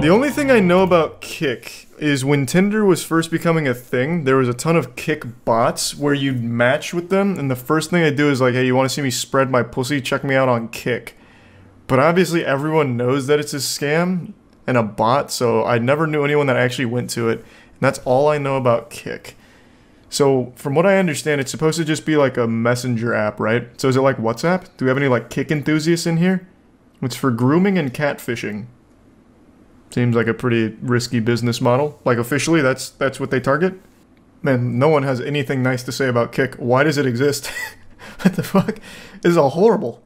The only thing I know about Kik is when Tinder was first becoming a thing, there was a ton of Kik bots where you'd match with them, and the first thing they do is like, hey, you want to see me spread my pussy? Check me out on Kik. But obviously everyone knows that it's a scam and a bot, so I never knew anyone that actually went to it. And that's all I know about Kik. So from what I understand, it's supposed to just be like a messenger app, right? So is it like WhatsApp? Do we have any like Kik enthusiasts in here? It's for grooming and catfishing. Seems like a pretty risky business model. Like officially, that's what they target? Man, no one has anything nice to say about Kik. Why does it exist? What the fuck? This is all horrible.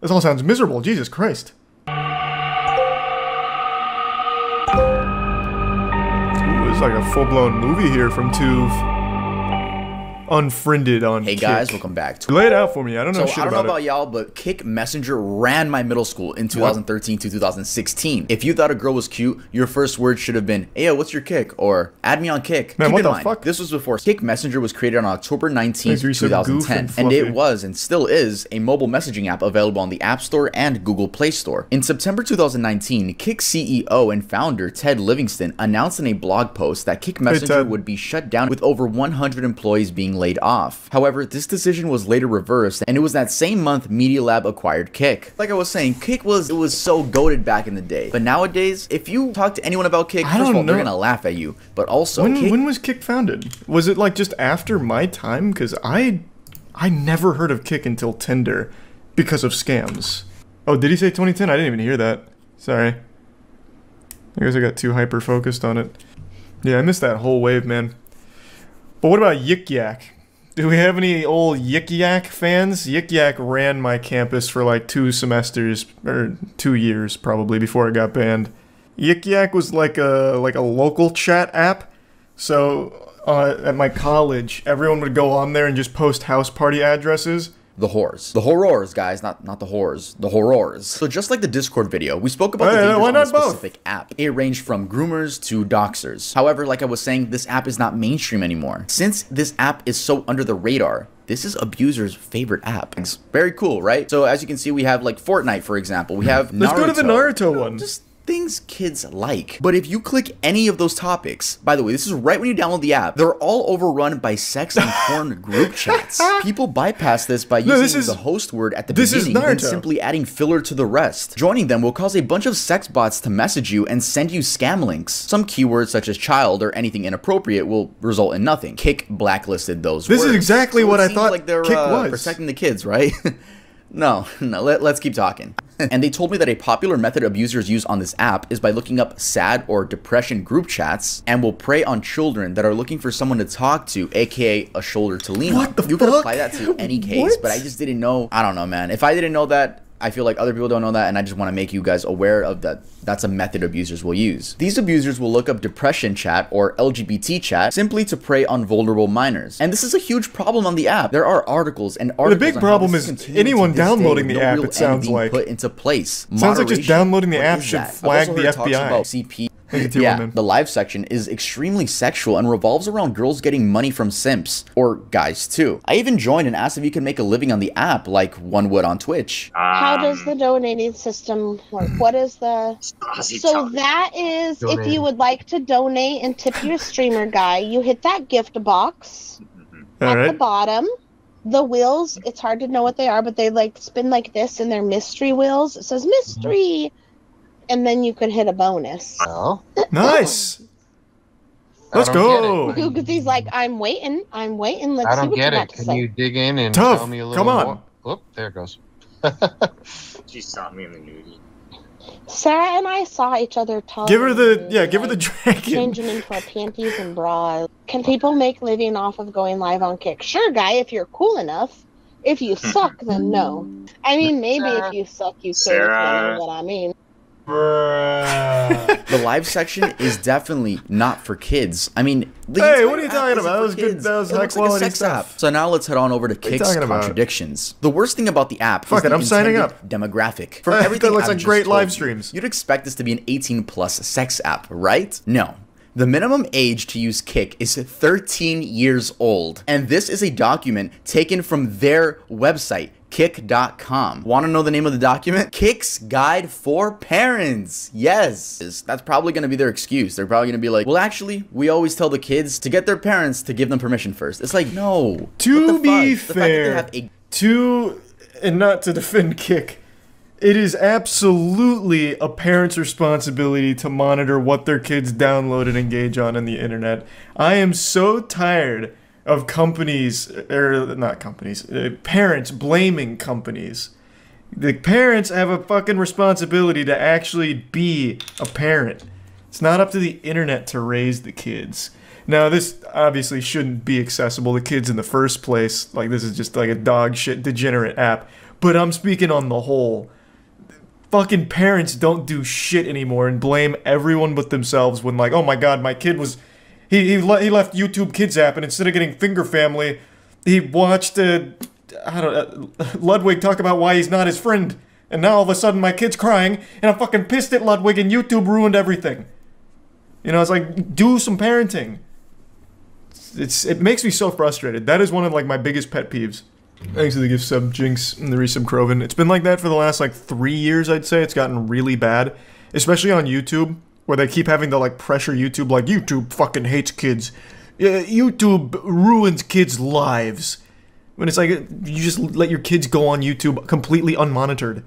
This all sounds miserable. Jesus Christ. Ooh, it's like a full-blown movie here from TUV. Unfriended on Hey Kik. guys, welcome back to Lay it out for me. I don't know shit about it. I don't know about y'all, but Kik Messenger ran my middle school in 2013 to 2016. If you thought a girl was cute, your first word should have been, hey, yo, what's your Kik? Or add me on Kik. Man, Keep what in the mind, fuck? this was before Kik Messenger was created on October 19th, You're so goof 2010. and And it fluffy. was and still is a mobile messaging app available on the App Store and Google Play Store. In September 2019, Kik CEO and founder Ted Livingston announced in a blog post that Kik Messenger would be shut down with over 100 employees being laid off. However, this decision was later reversed, and it was that same month Media Lab acquired Kik. Like I was saying, Kik was so goated back in the day. But nowadays, if you talk to anyone about Kik, first of all, they're gonna laugh at you. But also, when was Kik founded? Was it like just after my time? Because I never heard of Kik until Tinder because of scams. Oh, did he say 2010? I didn't even hear that. Sorry. I guess I got too hyper focused on it. Yeah, I missed that whole wave, man. But what about Yik Yak? Do we have any old Yik Yak fans? Yik Yak ran my campus for like 2 semesters, or 2 years probably, before it got banned. Yik Yak was like a local chat app. So at my college, everyone would go on there and just post house party addresses. the whores. The horrors, guys, not the whores. The horrors. So just like the Discord video, we spoke about the dangers on this specific app. It ranged from groomers to doxers. However, like I was saying, this app is not mainstream anymore. Since this app is so under the radar, this is abusers' favorite app. It's very cool, right? So as you can see, we have like Fortnite, for example. We have Naruto. Let's go to the Naruto one. Just things kids like. But if you click any of those topics, by the way, this is right when you download the app, they're all overrun by sex and porn group chats. People bypass this by using the host word at the beginning and simply adding filler to the rest. Joining them will cause a bunch of sex bots to message you and send you scam links. Some keywords such as child or anything inappropriate will result in nothing. Kik blacklisted those words. This is exactly what I thought like they're Kik was. Protecting the kids, right? No, let's keep talking. And they told me that a popular method abusers use on this app is by looking up sad or depression group chats and will prey on children that are looking for someone to talk to, aka a shoulder to lean on. You can apply that to any case, but I just didn't know. I don't know, man. If I didn't know that, I feel like other people don't know that, and I just want to make you guys aware of that. That's a method abusers will use. These abusers will look up depression chat or LGBT chat simply to prey on vulnerable minors. And this is a huge problem on the app. There are articles and articles. The big problem is anyone downloading the app, it sounds like. Put into place. Sounds like just downloading the app should flag the FBI. Yeah, the live section is extremely sexual and revolves around girls getting money from simps, or guys too. I even joined and asked if you can make a living on the app like one would on Twitch. How does the donating system work? What is the... So that is, if you would like to donate and tip your streamer guy, you hit that gift box at the bottom. The wheels, it's hard to know what they are, but they like spin like this and they're mystery wheels. It says mystery. And then you could hit a bonus. Oh. Nice. Let's go. Because he's like, I'm waiting. Let's see what you got to say. Can you dig in and tell me a little more? Whoop, there it goes. She saw me in the nudie. Sarah and I saw each other talk. Give her the dragon. Changing into our panties and bras. Can people make living off of going live on Kik? Sure, guy, if you're cool enough. If you suck, then no. I mean, maybe if you suck, you could. You know what I mean. The live section is definitely not for kids. I mean, hey, what are you talking about? That was good. That was high quality stuff. So now let's head on over to Kik's contradictions. The worst thing about the app is the intended demographic. From everything that looks like great live streams. You'd expect this to be an 18+ sex app, right? No. The minimum age to use Kik is 13 years old. And this is a document taken from their website, Kik.com. Want to know the name of the document? Kik's Guide for Parents. Yes. That's probably going to be their excuse. They're probably going to be like, well, actually, we always tell the kids to get their parents to give them permission first. It's like, no. To be fair, and not to defend Kik, it is absolutely a parent's responsibility to monitor what their kids download and engage on the internet. I am so tired of companies, or not companies, parents blaming companies. The parents have a fucking responsibility to actually be a parent. It's not up to the internet to raise the kids. Now, this obviously shouldn't be accessible to kids in the first place. Like, this is just like a dog shit degenerate app. But I'm speaking on the whole. Fucking parents don't do shit anymore and blame everyone but themselves when, like, oh my god, my kid was... He left YouTube Kids app, and instead of getting Finger Family, he watched, Ludwig talk about why he's not his friend. And now all of a sudden my kid's crying, and I'm fucking pissed at Ludwig, and YouTube ruined everything. You know, it's like, do some parenting. It makes me so frustrated. That is one of, like, my biggest pet peeves. Thanks to the gift sub Jinx and the resub Croven. It's been like that for the last, like, 3 years, I'd say. It's gotten really bad. Especially on YouTube, where they keep having to, like, pressure YouTube, like, YouTube fucking hates kids. YouTube ruins kids' lives. When it's like, you just let your kids go on YouTube completely unmonitored.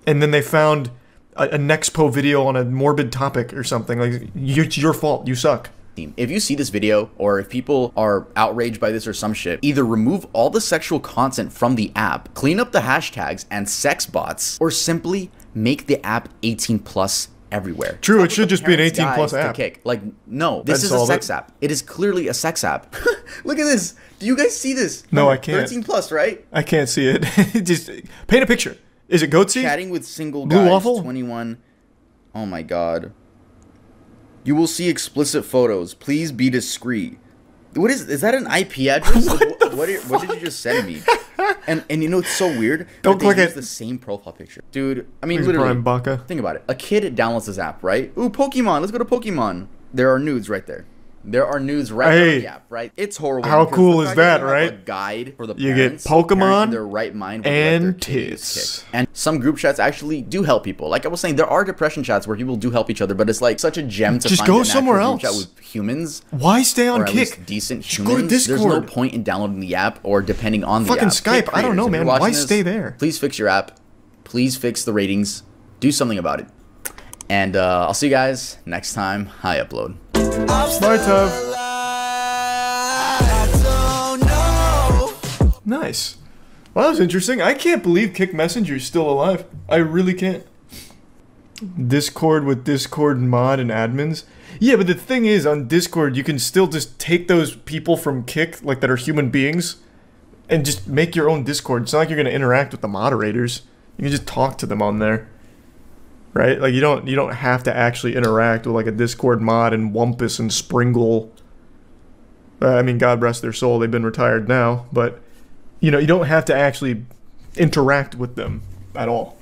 And then they found a Nexpo video on a morbid topic or something. Like, it's your fault. You suck. If you see this video, or if people are outraged by this or some shit, either remove all the sexual content from the app, clean up the hashtags and sex bots, or simply make the app 18 plus everywhere. True, it should just be an 18 plus app. Kik. Like, no, this is a sex app. It is clearly a sex app. Look at this. Do you guys see this? No, I can't. 13 plus, right? I can't see it. Just paint a picture. Is it goatsy? Chatting with single Blue guys, waffle? 21. Oh my god. You will see explicit photos. Please be discreet. What is that an IP address? What did you just send me? And you know it's so weird. Don't click it. The same profile picture, dude. I mean, literally. Think about it. A kid downloads this app, right? Ooh, Pokemon. Let's go to Pokemon. There are nudes right there. There are nudes right there in the app, right? It's horrible. How cool is that, right? A guide for the you parents, get Pokemon in their right mind and tits. And some group chats actually do help people. Like I was saying, there are depression chats where people do help each other, but it's like such a gem to just find go an somewhere else. Group chat with humans. Why stay on or at Kik? Least decent just humans. go to Discord. There's no point in downloading the app or depending on the fucking app. Skype. I don't know, man. Why stay there? Please fix your app. Please fix the ratings. Do something about it. And I'll see you guys next time I upload. Bye, Tuv. Nice. Well, that was interesting. I can't believe Kik Messenger is still alive. I really can't. Discord with Discord mod and admins. Yeah, but the thing is, on Discord, you can still just take those people from Kik, like that are human beings, and just make your own Discord. It's not like you're gonna interact with the moderators. You can just talk to them on there, right? Like you don't have to actually interact with like a Discord mod and Wumpus and Springle. I mean, God rest their soul. They've been retired now, but. You know, you don't have to actually interact with them at all.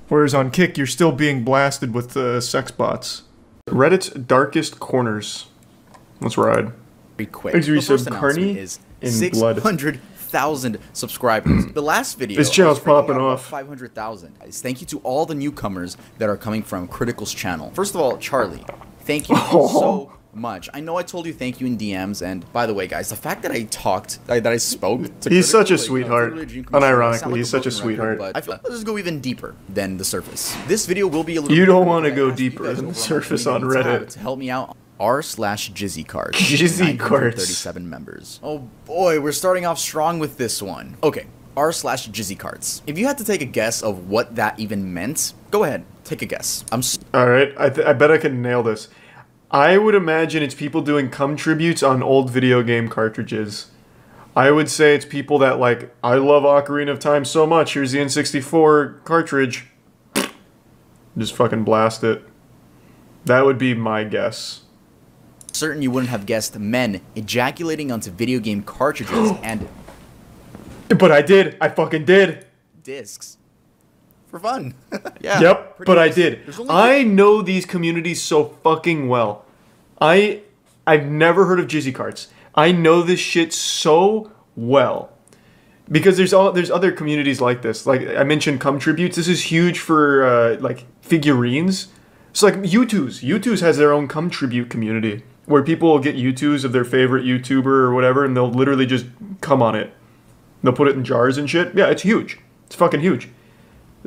Whereas on Kik, you're still being blasted with sex bots. Reddit's darkest corners. Let's ride. Pretty quick. The first announcement is 600,000 subscribers. The last video, this channel's popping off. 500,000. Thank you to all the newcomers that are coming from Critical's channel. First of all, Charlie, thank you so much. I know I told you thank you in DMs, and by the way, guys, the fact that I spoke to he's such a sweetheart. Unironically, he's such a sweetheart. But I feel like let's just go even deeper than the surface. This video will be a little. You don't want to go deeper than the surface on Reddit. To help me out, r/Jizzy cards. Jizzy cards. 37 members. Oh boy, we're starting off strong with this one. Okay, r/Jizzy cards. If you had to take a guess of what that even meant, go ahead, take a guess. All right, I bet I can nail this. I would imagine it's people doing cum tributes on old video game cartridges. I would say it's people that like, I love Ocarina of Time so much, here's the N64 cartridge. Just fucking blast it. That would be my guess. Certain you wouldn't have guessed men ejaculating onto video game cartridges and... But I did. I fucking did. Discs. For fun. Yeah. Yep, but I did. I know these communities so fucking well. I've never heard of Jizzy Carts. I know this shit so well. Because there's other communities like this. Like I mentioned, cum tributes. This is huge for like figurines. So like U2's has their own cum tribute community where people will get U2's of their favorite YouTuber or whatever, and they'll literally just cum on it. They'll put it in jars and shit. Yeah, it's huge. It's fucking huge.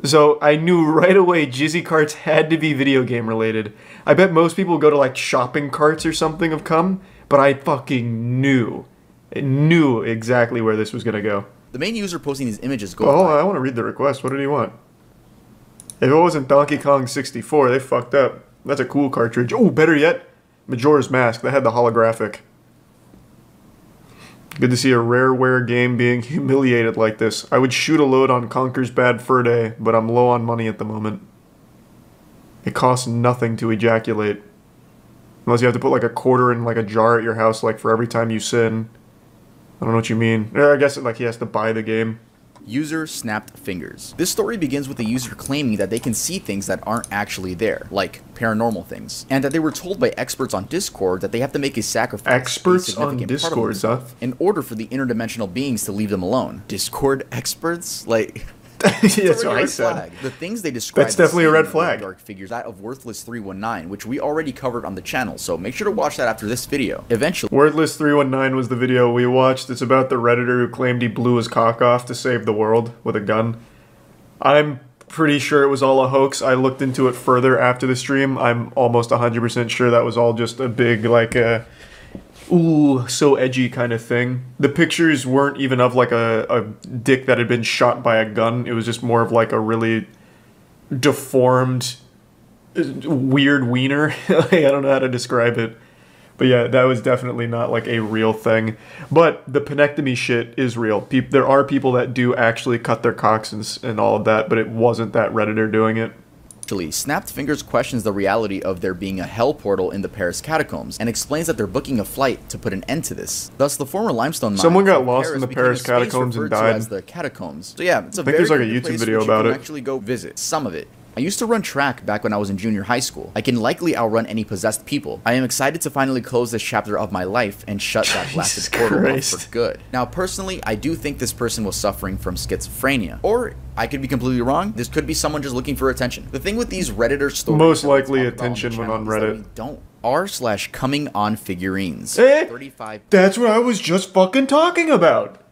So I knew right away Jizzy carts had to be video game related. I bet most people go to like shopping carts or something of cum, but I fucking knew exactly where this was gonna go. The main user posting these images goes by. I want to read the request. What did he want? If it wasn't Donkey Kong 64, they fucked up. That's a cool cartridge. Oh, better yet, Majora's Mask. That had the holographic. Good to see a rareware game being humiliated like this. I would shoot a load on Conker's Bad Fur Day, but I'm low on money at the moment. It costs nothing to ejaculate. Unless you have to put like a quarter in like a jar at your house like for every time you sin. I don't know what you mean. I guess like he has to buy the game. User snapped fingers. This story begins with the user claiming that they can see things that aren't actually there, like paranormal things, and that they were told by experts on Discord that they have to make a sacrifice. Experts on Discord, huh? In order for the interdimensional beings to leave them alone. Discord experts? Like... That's what I said. The things they describe. That's definitely a red flag. Dark figures, that of Worthless 319, which we already covered on the channel. So make sure to watch that after this video. Eventually, Worthless 319 was the video we watched. It's about the Redditor who claimed he blew his cock off to save the world with a gun. I'm pretty sure it was all a hoax. I looked into it further after the stream. I'm almost 100% sure that was all just a big like ooh, so edgy kind of thing. The pictures weren't even of like a dick that had been shot by a gun. It was just more of like a really deformed, weird wiener. I don't know how to describe it. But yeah, that was definitely not like a real thing. But the penectomy shit is real. There are people that do actually cut their cocks and all of that, but it wasn't that Redditor doing it. Snapped Fingers questions the reality of there being a hell portal in the Paris catacombs and explains that they're booking a flight to put an end to this. Thus, the former limestone mine someone got lost in the Paris catacombs and died. As the catacombs. So yeah, it's a I think there's like a YouTube video about it. Actually, go visit some of it. I used to run track back when I was in junior high school. I can likely outrun any possessed people. I am excited to finally close this chapter of my life and shut that blasted portal off for good. Now, personally, I do think this person was suffering from schizophrenia. Or, I could be completely wrong. This could be someone just looking for attention. The thing with these Redditor stories... Most likely attention when on Reddit. We don't r/coming on figurines. 35. That's what I was just fucking talking about.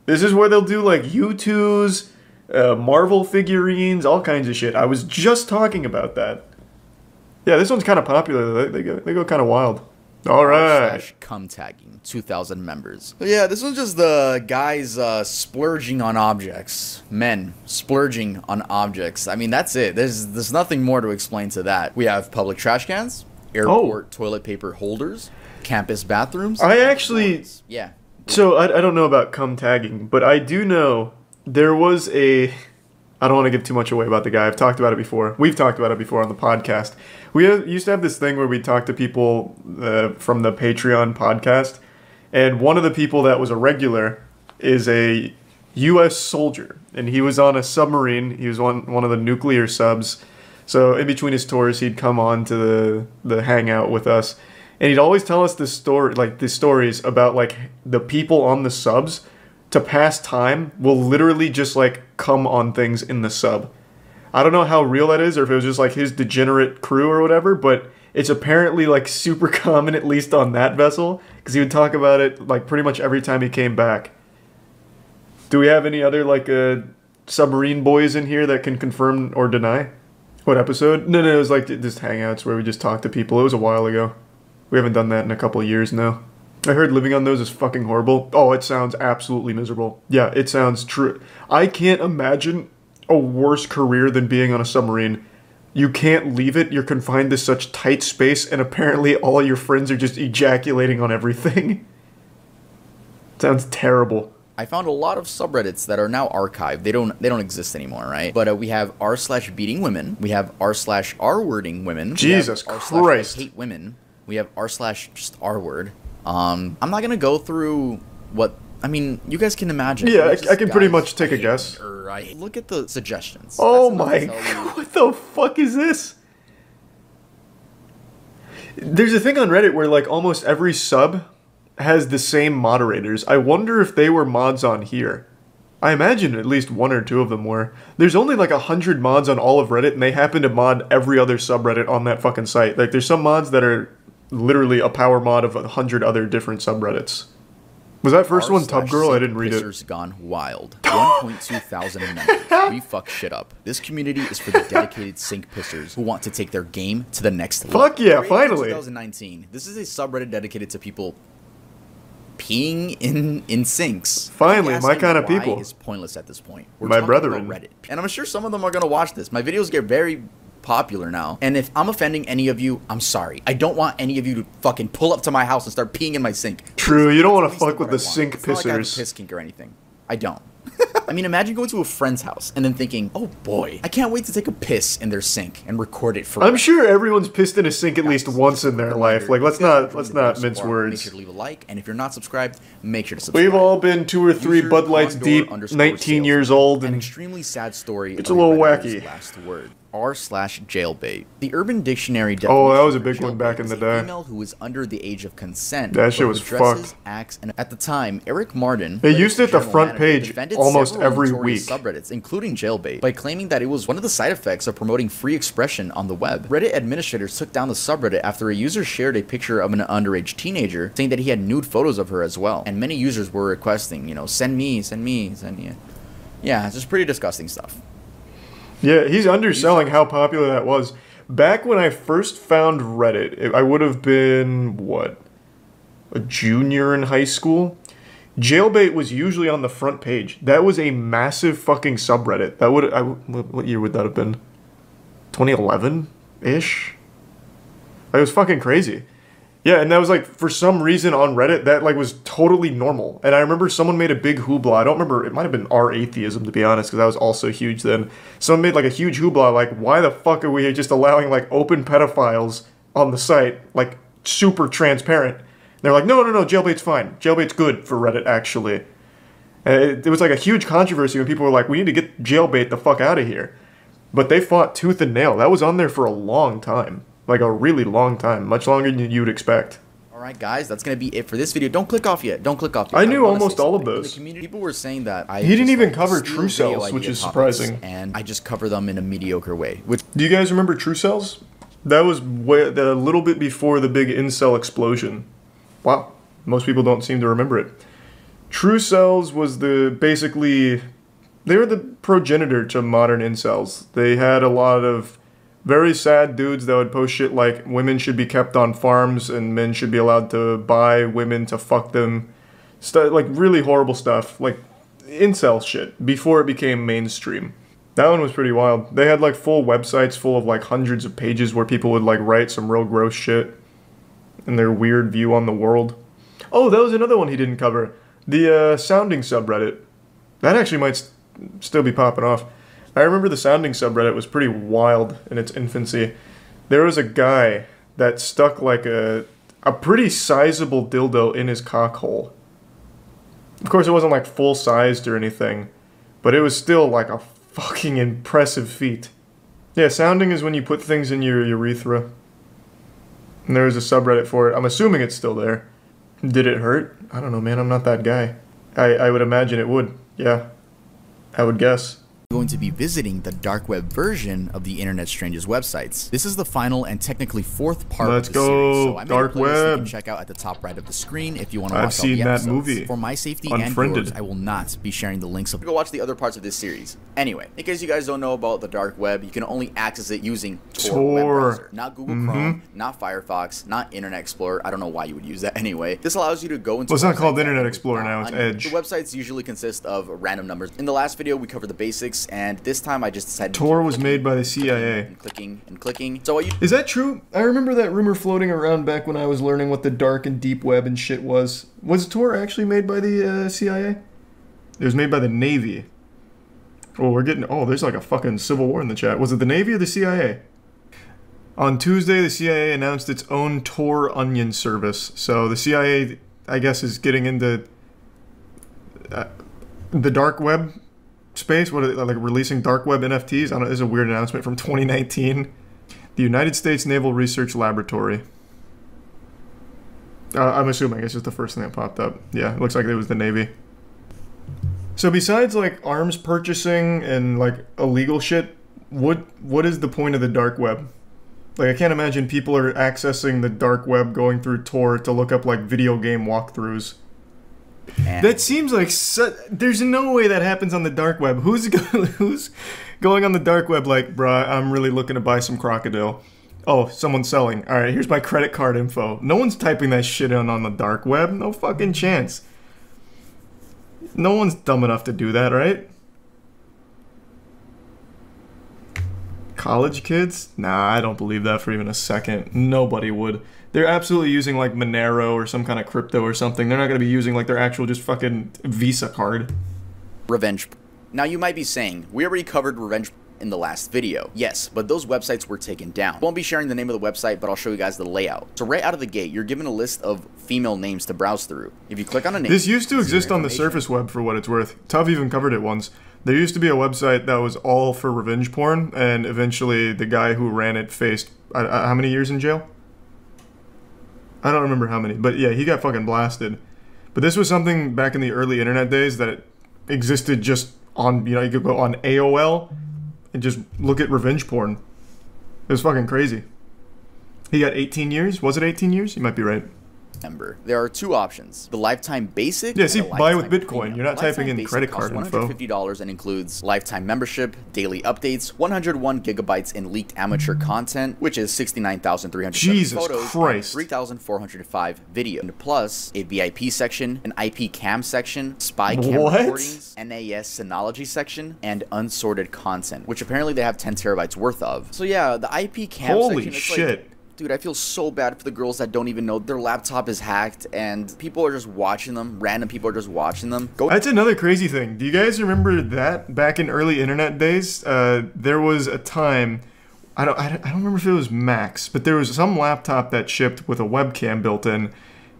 This is where they'll do like U2's... Marvel figurines, all kinds of shit. I was just talking about that. Yeah, this one's kind of popular. They go kind of wild. All right. /cum tagging, 2,000 members. So yeah, this was just the guys splurging on objects. Men splurging on objects. I mean, that's it. There's nothing more to explain to that. We have public trash cans, airport toilet paper holders, campus bathrooms. I actually... Yeah. So, I don't know about cum tagging, but I do know... There was I don't want to give too much away about the guy. I've talked about it before. We've talked about it before on the podcast. We used to have this thing where we talk to people from the Patreon podcast. And one of the people that was a regular is a U.S. soldier. And he was on a submarine. He was on one of the nuclear subs. So in between his tours, he'd come on to the hangout with us. And he'd always tell us the stories about like the people on the subs to pass time will literally just like come on things in the sub. I don't know how real that is or if it was just like his degenerate crew or whatever, but it's apparently like super common, at least on that vessel, because he would talk about it like pretty much every time he came back. Do we have any other like submarine boys in here that can confirm or deny? What episode? No, it was like just hangouts where we just talked to people. It was a while ago. We haven't done that in a couple of years now. I heard living on those is fucking horrible. Oh, it sounds absolutely miserable. Yeah, it sounds true. I can't imagine a worse career than being on a submarine. You can't leave it. You're confined to such tight space, and apparently all your friends are just ejaculating on everything. Sounds terrible. I found a lot of subreddits that are now archived. They don't exist anymore, right? But we have r/beating women. We have r/r-wording women. Jesus Christ. Hate women. We have r/just r-word. I'm not gonna go through what I mean. You guys can imagine. Yeah, I can pretty much take a guess. Look at the suggestions. Oh my god! What the fuck is this? There's a thing on Reddit where like almost every sub has the same moderators. I wonder if they were mods on here. I imagine at least 1 or 2 of them were. There's only like 100 mods on all of Reddit, and they happen to mod every other subreddit on that fucking site. Like, there's some mods that are literally a power mod of 100 other different subreddits. Was that first one Tub Girl? I didn't read it. Gone wild. 1.2 thousand members. We fuck shit up. This community is for the dedicated sink pissers who want to take their game to the next level. Fuck yeah, finally. 2019. This is a subreddit dedicated to people peeing in sinks. Finally, my kind of people. Is pointless at this point. My brethren. Reddit, and I'm sure some of them are gonna watch this. My videos get very popular now, and if I'm offending any of you, I'm sorry. I don't want any of you to fucking pull up to my house and start peeing in my sink. True, you don't want to fuck with the sink pissers. It's not like I have a piss kink or anything. I don't. I mean, imagine going to a friend's house and then thinking, oh boy, I can't wait to take a piss in their sink and record it for. I'm sure everyone's pissed in a sink at least once in their life. Like, let's not mince words. Make sure to leave a like, and if you're not subscribed, make sure to subscribe. We've all been 2 or 3 Bud Lights deep, 19 years old, and an extremely sad story. It's a little wacky. Last word. r/jailbait. The Urban Dictionary definition. Oh, that was a big one back in the day. Female who is under the age of consent. That shit was fucked. Acts, and at the time, Eric Martin. They used it at the front page almost every week. Subreddits, including jailbait, by claiming that it was one of the side effects of promoting free expression on the web. Reddit administrators took down the subreddit after a user shared a picture of an underage teenager, saying that he had nude photos of her as well. And many users were requesting, you know, send me. Yeah, it's just pretty disgusting stuff. Yeah, he's underselling how popular that was. Back when I first found Reddit, I would have been, what, a junior in high school? Jailbait was usually on the front page. That was a massive fucking subreddit. That would, what year would that have been? 2011-ish? It was fucking crazy. Yeah, and that was like, for some reason on Reddit, that like was totally normal. And I remember someone made a big hoopla. I don't remember, it might have been r/atheism to be honest, because that was also huge then. Someone made like a huge hoopla, like, why the fuck are we just allowing like open pedophiles on the site? Like, super transparent. And they're like, no, jailbait's fine. Jailbait's good for Reddit, actually. And it was like a huge controversy when people were like, we need to get jailbait the fuck out of here. But they fought tooth and nail. That was on there for a long time. Like a really long time, much longer than you would expect. Alright guys, that's going to be it for this video. Don't click off yet. Don't click off yet. I knew almost all of those. People were saying that he didn't even cover True Cells, which is surprising. And I just cover them in a mediocre way. Do you guys remember True Cells? That was a little bit before the big incel explosion. Wow, most people don't seem to remember it. True Cells was basically, they were the progenitor to modern incels. They had a lot of very sad dudes that would post shit like women should be kept on farms and men should be allowed to buy women to fuck them. Like really horrible stuff, like incel shit, before it became mainstream. That one was pretty wild. They had like full websites full of like hundreds of pages where people would like write some real gross shit and their weird view on the world. Oh, that was another one he didn't cover. The sounding subreddit. That actually might still be popping off. I remember the sounding subreddit was pretty wild in its infancy. There was a guy that stuck like a pretty sizable dildo in his cock hole. Of course, it wasn't like full-sized or anything, but it was still like a fucking impressive feat. Yeah, sounding is when you put things in your urethra. And there was a subreddit for it. I'm assuming it's still there. Did it hurt? I don't know, man. I'm not that guy. I would imagine it would. Yeah. I would guess. Going to be visiting the dark web version of the Internet's Strangest Websites. This is the final and technically 4th part of the series. So I made a playlist you can check out at the top right of the screen if you want to watch all the episodes. I've seen that movie. For my safety and yours, I will not be sharing the links. Go watch the other parts of this series. Anyway, in case you guys don't know about the dark web, you can only access it using Tor web browser, not Google Chrome, not Firefox, not Internet Explorer. I don't know why you would use that anyway. This allows you to go into. Well, it's not called Internet Explorer now. It's Edge. The websites usually consist of random numbers. In the last video, we covered the basics. And this time I just decided Tor was made by the CIA. And clicking. So is that true? I remember that rumor floating around back when I was learning what the dark and deep web and shit was. Was Tor actually made by the CIA? It was made by the Navy. Oh, there's like a fucking civil war in the chat. Was it the Navy or the CIA? On Tuesday, the CIA announced its own Tor Onion service. So the CIA, I guess, is getting into the dark web space. What are they, like releasing dark web NFTs? I don't know, this is a weird announcement from 2019. The United States Naval Research Laboratory. I'm assuming it's just the first thing that popped up. Yeah, it looks like it was the Navy. So besides like arms purchasing and like illegal shit, what is the point of the dark web? Like I can't imagine people are accessing the dark web going through Tor to look up like video game walkthroughs. That seems like there's no way that happens on the dark web. Who's going on the dark web like, bruh, I'm really looking to buy some crocodile. Oh, someone's selling. All right, here's my credit card info. No one's typing that shit in on the dark web. No fucking chance. No one's dumb enough to do that, right? College kids? Nah, I don't believe that for even a second. Nobody would. They're absolutely using like Monero or some kind of crypto or something. They're not going to be using like their actual just fucking Visa card. Revenge. Now you might be saying, we already covered revenge in the last video. Yes, but those websites were taken down. Won't be sharing the name of the website, but I'll show you guys the layout. So right out of the gate, you're given a list of female names to browse through. If you click on a name... This used to exist on the surface web for what it's worth. TUV even covered it once. There used to be a website that was all for revenge porn, and eventually the guy who ran it faced, how many years in jail? I don't remember how many, but yeah, he got fucking blasted. But this was something back in the early internet days that it existed just on, you know, you could go on AOL and just look at revenge porn. It was fucking crazy. He got 18 years? Was it 18 years? You might be right. There are two options: the lifetime basic. Yeah, see, buy with Bitcoin. Premium. You're not typing in credit card info. $150 and includes lifetime membership, daily updates, 101 gigabytes in leaked amateur content, which is 69,300 photos, Christ. 3,405 video, plus a VIP section, an IP cam section, spy cam recordings, NAS Synology section, and unsorted content, which apparently they have 10 terabytes worth of. So yeah, the IP cam section. Holy shit. Like, dude, I feel so bad for the girls that don't even know their laptop is hacked and people are just watching them. Random people are just watching them. That's another crazy thing. Do you guys remember that back in early internet days? There was a time, I don't remember if it was Macs, but there was some laptop that shipped with a webcam built in,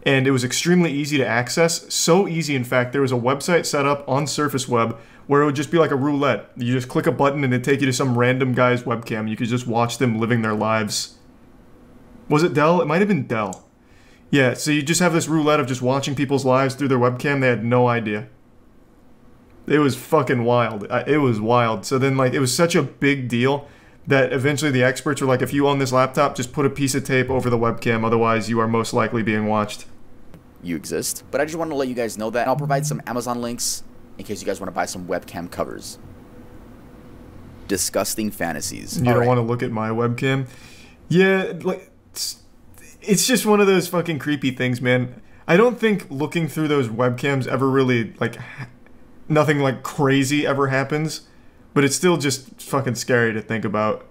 and it was extremely easy to access. So easy, in fact, there was a website set up on Surface Web where it would just be like a roulette. You just click a button and it'd take you to some random guy's webcam. You could just watch them living their lives. Was it Dell? It might have been Dell. Yeah, so you just have this roulette of just watching people's lives through their webcam. They had no idea. It was fucking wild. It was wild. So then, like, it was such a big deal that eventually the experts were like, if you own this laptop, just put a piece of tape over the webcam. Otherwise, you are most likely being watched. You exist. But I just want to let you guys know that. And I'll provide some Amazon links in case you guys want to buy some webcam covers. Disgusting fantasies. You don't want to look at my webcam? Yeah, like... It's just one of those fucking creepy things, man. I don't think looking through those webcams ever really, like, nothing like crazy ever happens, but it's still just fucking scary to think about.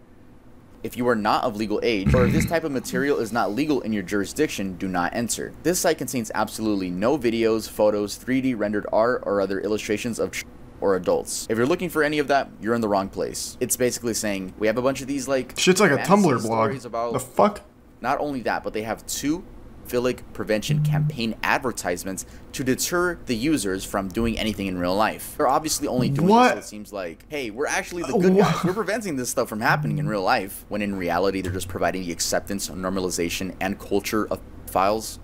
If you are not of legal age, or if this type of material is not legal in your jurisdiction, do not enter. This site contains absolutely no videos, photos, 3D rendered art, or other illustrations of or adults. If you're looking for any of that, you're in the wrong place. It's basically saying, we have a bunch of these, like... Shit's like a Tumblr blog. About the fuck? Not only that, but they have 2 philic prevention campaign advertisements to deter the users from doing anything in real life. They're obviously only doing this so it seems like, hey, we're actually the good guys. We're preventing this stuff from happening in real life. When in reality, they're just providing the acceptance, normalization, and culture of files.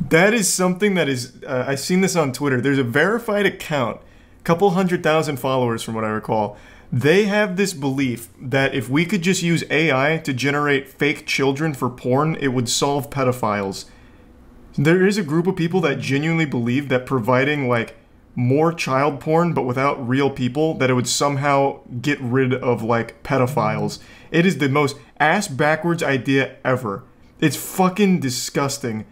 That is something that is... I've seen this on Twitter. There's a verified account, couple 100,000 followers from what I recall. They have this belief that if we could just use AI to generate fake children for porn, it would solve pedophiles. There is a group of people that genuinely believe that providing, like, more child porn but without real people, that it would somehow get rid of, like, pedophiles. It is the most ass-backwards idea ever. It's fucking disgusting.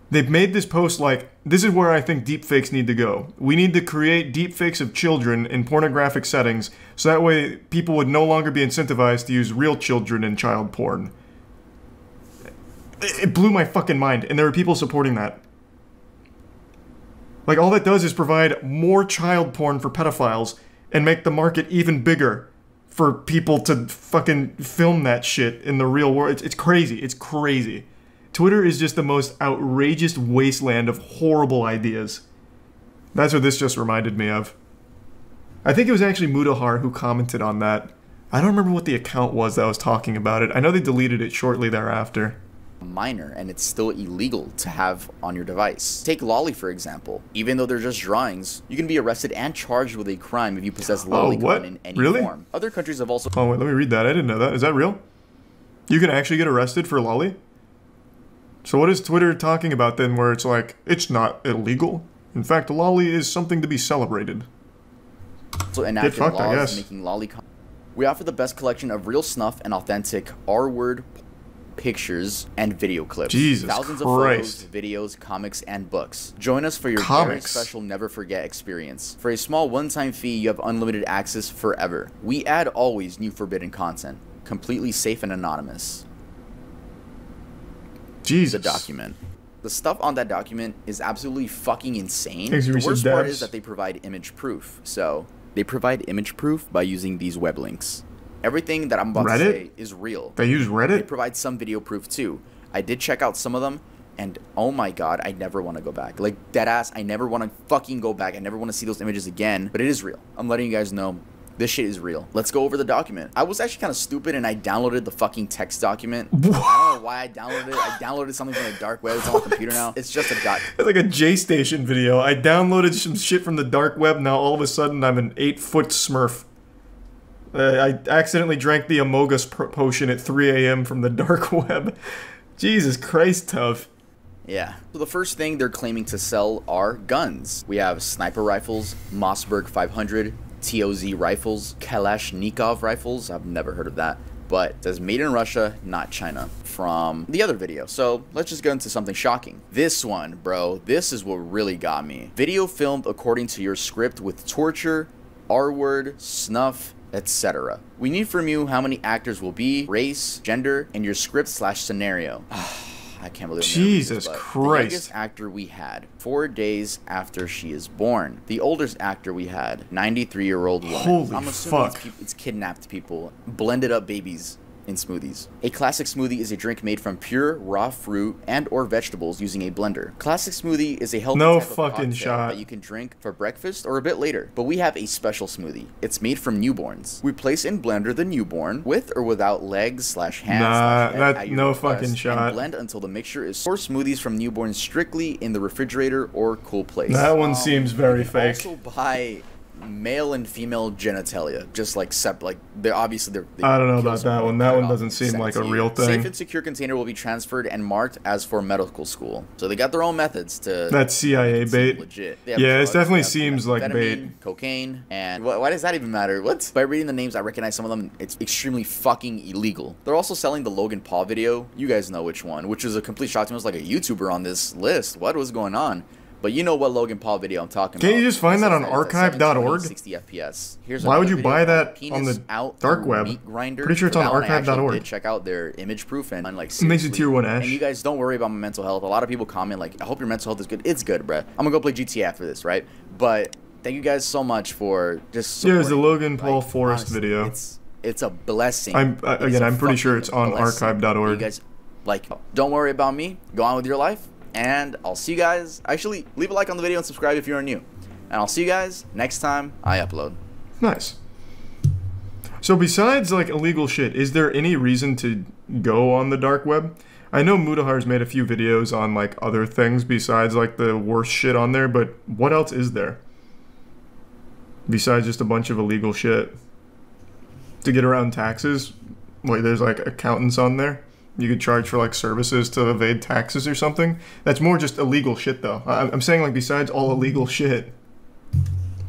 They've made this post like, this is where I think deepfakes need to go. We need to create deepfakes of children in pornographic settings, so that way people would no longer be incentivized to use real children in child porn. It blew my fucking mind, and there are people supporting that. Like, all that does is provide more child porn for pedophiles, and make the market even bigger for people to fucking film that shit in the real world. It's crazy. It's crazy. Twitter is just the most outrageous wasteland of horrible ideas. That's what this just reminded me of. I think it was actually Mudahar who commented on that. I don't remember what the account was that was talking about it. I know they deleted it shortly thereafter. minor and it's still illegal to have on your device. Take lolly for example. Even though they're just drawings, you can be arrested and charged with a crime if you possess lolicon in any form. Other countries have also... Oh wait, let me read that. I didn't know that. Is that real? You can actually get arrested for lolly? So what is Twitter talking about then where it's like, it's not illegal? In fact, lolly is something to be celebrated. So enacted laws making lolly... We offer the best collection of real snuff and authentic R-word pictures and video clips. Jesus Thousands Christ. of photos, videos, comics, and books. Join us for your very special never forget experience. For a small one-time fee, you have unlimited access forever. We add always new forbidden content. Completely safe and anonymous. Jesus. The document. The stuff on that document is absolutely fucking insane. The worst part is that they provide image proof. So... they provide image proof by using these web links. Everything that I'm about to say is real. They use Reddit? They provide some video proof too. I did check out some of them, and oh my god, I never want to go back. Like, deadass, I never want to fucking go back. I never want to see those images again, but it is real. I'm letting you guys know. This shit is real. Let's go over the document. I was actually kind of stupid and I downloaded the fucking text document. I don't know why I downloaded it. I downloaded something from the dark web. It's on my computer now. It's just a doc. It's like a J-Station video. I downloaded some shit from the dark web. Now all of a sudden I'm an 8-foot smurf. I accidentally drank the Amogus potion at 3 a.m. from the dark web. Jesus Christ, tough. Yeah. So the first thing they're claiming to sell are guns. We have sniper rifles, Mossberg 500, TUV rifles, Kalashnikov rifles. I've never heard of that. But it says made in Russia, not China, from the other video. So let's just go into something shocking. This one, bro, this is what really got me. Video filmed according to your script with torture, R-word, snuff, etc. We need from you how many actors will be, race, gender, and your script/scenario. I can't believe Jesus Christ. The youngest actor we had, 4 days after she is born. The oldest actor we had, 93-year-old woman. Holy I'm assuming fuck. It's kidnapped people, blended up babies in smoothies. A classic smoothie is a drink made from pure raw fruit and or vegetables using a blender. Classic smoothie is a healthy type of cocktail that you can drink for breakfast or a bit later. But we have a special smoothie. It's made from newborns. We place in blender the newborn with or without legs/hands/head no fucking shot. And blend until the mixture is source smoothies from newborns strictly in the refrigerator or cool place. That one seems very fake. Also buy male and female genitalia, just like they're obviously I don't know about that one. That one doesn't seem like a real thing. Safe and secure container will be transferred and marked as for medical school. So they got their own methods to. That's CIA bait. Legit. Yeah, it definitely seems like bait. Cocaine, and why does that even matter? What? By reading the names, I recognize some of them. It's extremely fucking illegal. They're also selling the Logan Paul video. You guys know which one, which is a complete shock to me. It was like a YouTuber on this list. What was going on? But you know what Logan Paul video I'm talking about. Can't you just find that on archive.org? 60 FPS. Why would you buy that on the dark web? Pretty sure it's on archive.org. Check out their image proof and like. It makes it tier 1 Ash. And you guys don't worry about my mental health. A lot of people comment like, I hope your mental health is good. It's good, bruh. I'm gonna go play GTA after this, right? But thank you guys so much for just. Yeah, it's the Logan Paul Forest video. It's a blessing. I'm pretty sure it's on archive.org. You guys, like, don't worry about me. Go on with your life. And I'll see you guys. Actually, leave a like on the video and subscribe if you're new. And I'll see you guys next time I upload. Nice. So besides like illegal shit, is there any reason to go on the dark web? I know Mudahar's made a few videos on like other things besides like the worst shit on there, but what else is there? Besides just a bunch of illegal shit. To get around taxes? Like there's like accountants on there? You could charge for like services to evade taxes or something. That's more just illegal shit though. I'm saying like besides all illegal shit,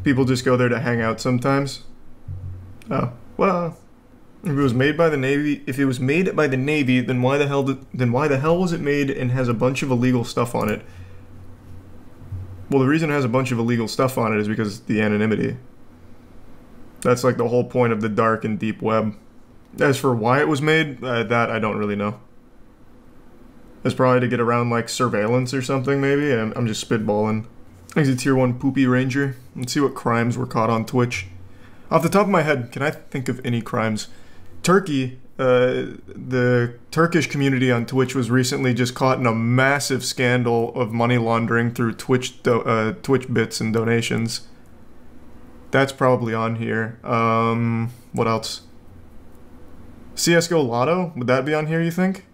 people just go there to hang out sometimes. Oh, well, if it was made by the Navy, then why the hell was it made and has a bunch of illegal stuff on it? Well, the reason it has a bunch of illegal stuff on it is because the anonymity. That's like the whole point of the dark and deep web. As for why it was made, that I don't really know. It's probably to get around like surveillance or something maybe. I'm just spitballing. He's a tier 1 poopy ranger. Let's see what crimes were caught on Twitch. Off the top of my head, can I think of any crimes? Turkey, the Turkish community on Twitch was recently just caught in a massive scandal of money laundering through Twitch bits and donations. That's probably on here. What else? CSGO Lotto? Would that be on here, you think?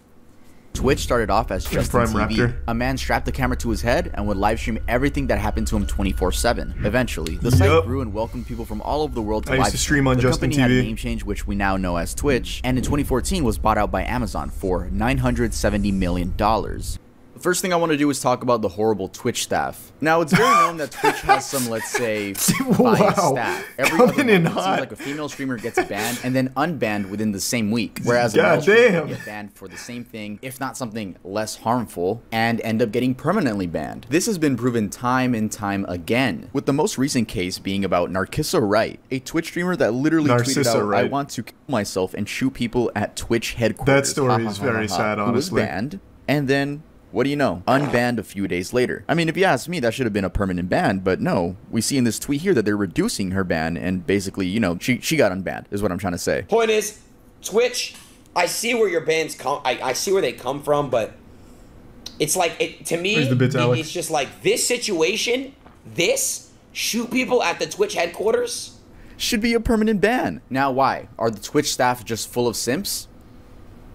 Twitch started off as just Prime TV. Raptor. A man strapped the camera to his head and would live stream everything that happened to him 24/7. Eventually, the site grew and welcomed people from all over the world to live I used to stream on Justin TV. The company had a TV. name change, which we now know as Twitch, and in 2014 was bought out by Amazon for $970 million. The first thing I want to do is talk about the horrible Twitch staff. Now, it's very known that Twitch has some, let's say, biased staff. Every other month, it seems like a female streamer gets banned and then unbanned within the same week, whereas a male streamer can get banned for the same thing, if not something less harmful, and end up getting permanently banned. This has been proven time and time again, with the most recent case being about Narcissa Wright, a Twitch streamer that literally tweeted out, "I want to kill myself and shoot people at Twitch headquarters." That story is very sad, honestly. Who was banned, and then what do you know? Unbanned a few days later. I mean, if you ask me, that should have been a permanent ban, but no. We see in this tweet here that they're reducing her ban, and basically, you know, she got unbanned, is what I'm trying to say. Point is, Twitch, I see where your bans come, I see where they come from, but it's like, to me, it's just like, this situation, shoot people at the Twitch headquarters? Should be a permanent ban. Now why? Are the Twitch staff just full of simps?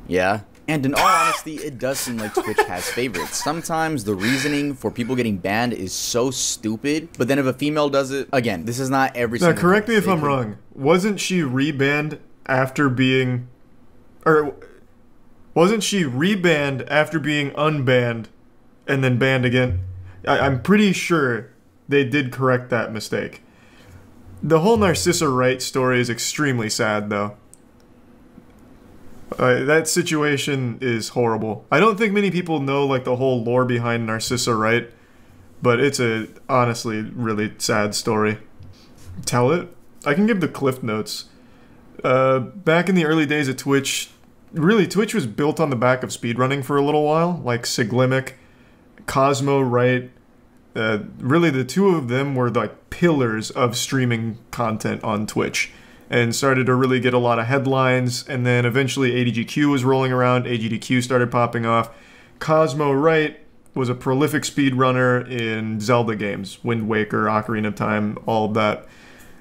Yeah. And in all honesty, it does seem like Twitch has favorites. Sometimes the reasoning for people getting banned is so stupid, but then if a female does it, again, this is not every single Now, correct me if I'm wrong. Wasn't she rebanned after being... Or... Wasn't she rebanned after being unbanned and then banned again? I'm pretty sure they did correct that mistake. The whole Narcissa Wright story is extremely sad, though. That situation is horrible. I don't think many people know like the whole lore behind Narcissa Wright, but it's a honestly really sad story. Tell it? I can give the cliff notes. Back in the early days of Twitch, really Twitch was built on the back of speedrunning for a little while, like Siglimic, Cosmo Wright. Really the two of them were like pillars of streaming content on Twitch, and started to really get a lot of headlines, and then eventually ADGQ was rolling around, AGDQ started popping off. Cosmo Wright was a prolific speedrunner in Zelda games, Wind Waker, Ocarina of Time, all of that.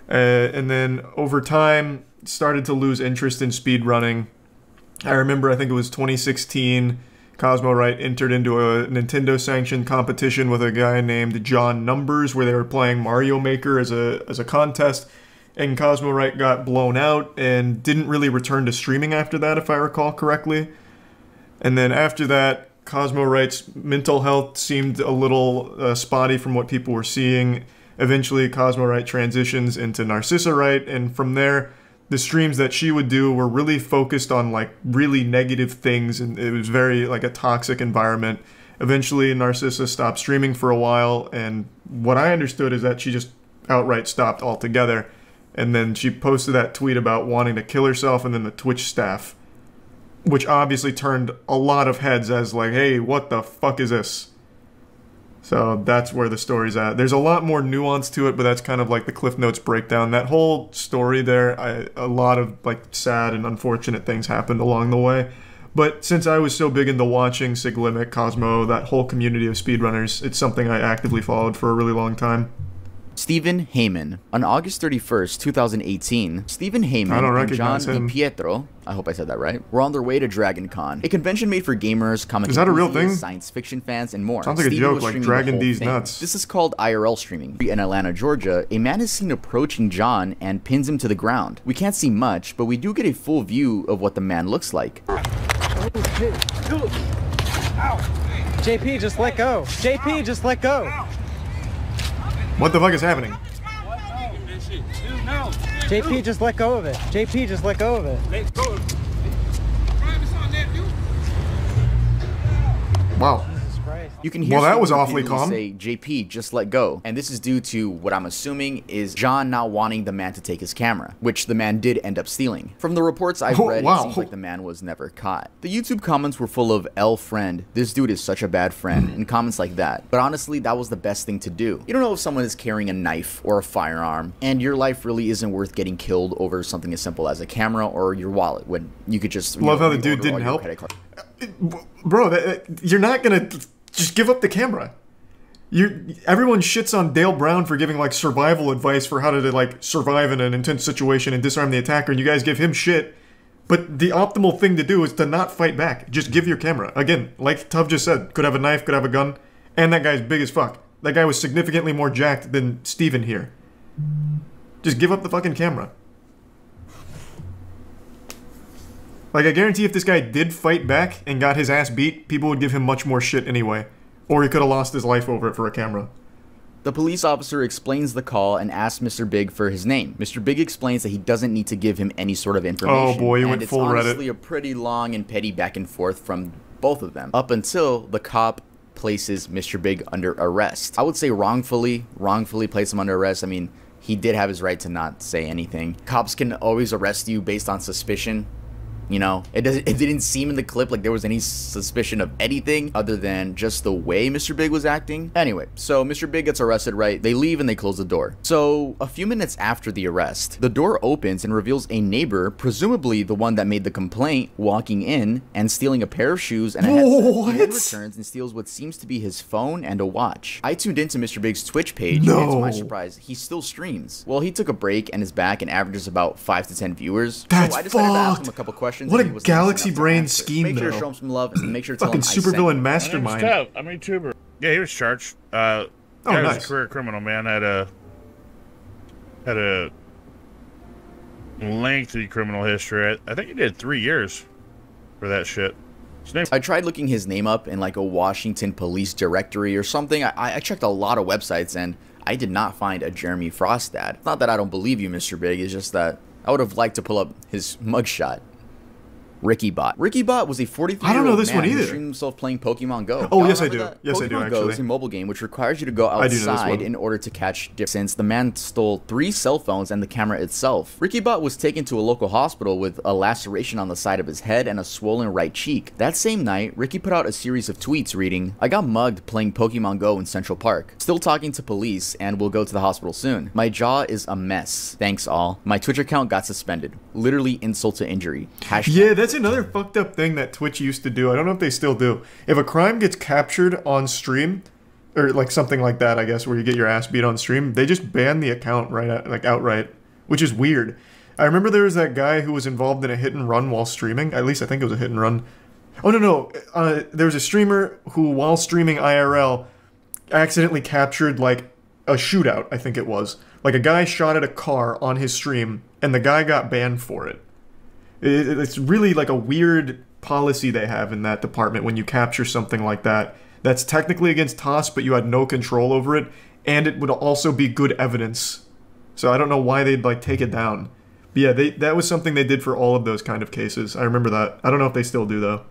And then over time, started to lose interest in speedrunning. I remember, I think it was 2016, Cosmo Wright entered into a Nintendo-sanctioned competition with a guy named John Numbers, where they were playing Mario Maker as a contest. And Cosmo Wright got blown out and didn't really return to streaming after that, if I recall correctly. And then after that, Cosmo Wright's mental health seemed a little spotty from what people were seeing. Eventually, Cosmo Wright transitions into Narcissa Wright, and from there, the streams that she would do were really focused on like really negative things, and it was very like a toxic environment. Eventually, Narcissa stopped streaming for a while, and what I understood is that she just outright stopped altogether. And then she posted that tweet about wanting to kill herself, and then the Twitch staff, which obviously turned a lot of heads as like, hey, what the fuck is this? So that's where the story's at. There's a lot more nuance to it, but that's kind of like the Cliff Notes breakdown. That whole story there, a lot of like sad and unfortunate things happened along the way. But since I was so big into watching Siglimic, Cosmo, that whole community of speedrunners, it's something I actively followed for a really long time. Stephen Heyman. On August 31st, 2018, Stephen Heyman and John DiPietro, I hope I said that right, were on their way to Dragon Con, a convention made for gamers, comic enthusiasts, science fiction fans, and more. Sounds like Steven a joke, like Dragon D's nuts. This is called IRL streaming. In Atlanta, Georgia, a man is seen approaching John and pins him to the ground. We can't see much, but we do get a full view of what the man looks like. Oh, shit. Ow. JP, just let go. JP, just let go. What the fuck is happening? JP, just let go of it. JP, just let go of it. Let go. Wow. You can hear that was awfully calm. Say, JP, just let go. And this is due to what I'm assuming is John not wanting the man to take his camera, which the man did end up stealing. From the reports I've read, it seems like the man was never caught. The YouTube comments were full of L friend, this dude is such a bad friend, and comments like that. But honestly, that was the best thing to do. You don't know if someone is carrying a knife or a firearm, and your life really isn't worth getting killed over something as simple as a camera or your wallet, when you could just love how the dude didn't help. Bro, you're not gonna just give up the camera. Everyone shits on Dale Brown for giving like survival advice for how to like survive in an intense situation and disarm the attacker, and you guys give him shit But the optimal thing to do is to not fight back. Just give your camera. Again, like TUV just said, could have a knife, could have a gun, and that guy's big as fuck. That guy was significantly more jacked than Steven here. Just give up the fucking camera. Like, I guarantee if this guy did fight back and got his ass beat, people would give him much more shit anyway. Or he could have lost his life over it for a camera. The police officer explains the call and asks Mr. Big for his name. Mr. Big explains that he doesn't need to give him any sort of information. Oh boy, you went full Reddit. It's honestly a pretty long and petty back and forth from both of them. Up until the cop places Mr. Big under arrest. I would say wrongfully place him under arrest. I mean, he did have his right to not say anything. Cops can always arrest you based on suspicion. You know, it didn't seem in the clip like there was any suspicion of anything other than just the way Mr. Big was acting. Anyway, so Mr. Big gets arrested, right? They leave and they close the door. So a few minutes after the arrest, the door opens and reveals a neighbor, presumably the one that made the complaint, walking in and stealing a pair of shoes and a headset. He then returns and steals what seems to be his phone and a watch. I tuned into Mr. Big's Twitch page, and to my surprise, he still streams. Well, he took a break and is back and averages about 5 to 10 viewers. That's so I decided to ask him a couple questions. What a galaxy brain scheme, Make sure though. to show him some love and make sure to tell fucking him supervillain mastermind. I'm a YouTuber. Yeah, he was charged. Oh, nice. Was a career criminal, man. Had a lengthy criminal history. I think he did 3 years for that shit. I tried looking his name up in like a Washington police directory or something. I checked a lot of websites and I did not find a Jeremy Frost ad. It's not that I don't believe you, Mr. Big. It's just that I would have liked to pull up his mugshot. RickyBot. RickyBot was a 43-year-old man who streamed himself playing Pokemon Go. Oh, yes, I do. Yes, I do, Pokemon Go is a mobile game which requires you to go outside in order to catch different. Since the man stole 3 cell phones and the camera itself. RickyBot was taken to a local hospital with a laceration on the side of his head and a swollen right cheek. That same night, Ricky put out a series of tweets reading, "I got mugged playing Pokemon Go in Central Park. Still talking to police and will go to the hospital soon. My jaw is a mess. Thanks all. My Twitch account got suspended. Literally insult to injury." Yeah, that's another fucked up thing that Twitch used to do. I don't know if they still do. If a crime gets captured on stream, or like something like that, I guess, where you get your ass beat on stream, they just ban the account outright, which is weird. I remember there was that guy who was involved in a hit and run while streaming. At least I think it was a hit and run. Oh, no. There was a streamer who, while streaming IRL, accidentally captured like a shootout, I think it was. Like a guy shot at a car on his stream, and the guy got banned for it. It's really like a weird policy they have in that department when you capture something like that. That's technically against TOS, but you had no control over it, and it would also be good evidence. So I don't know why they'd like take it down. But yeah, that was something they did for all of those kind of cases. I remember that. I don't know if they still do though.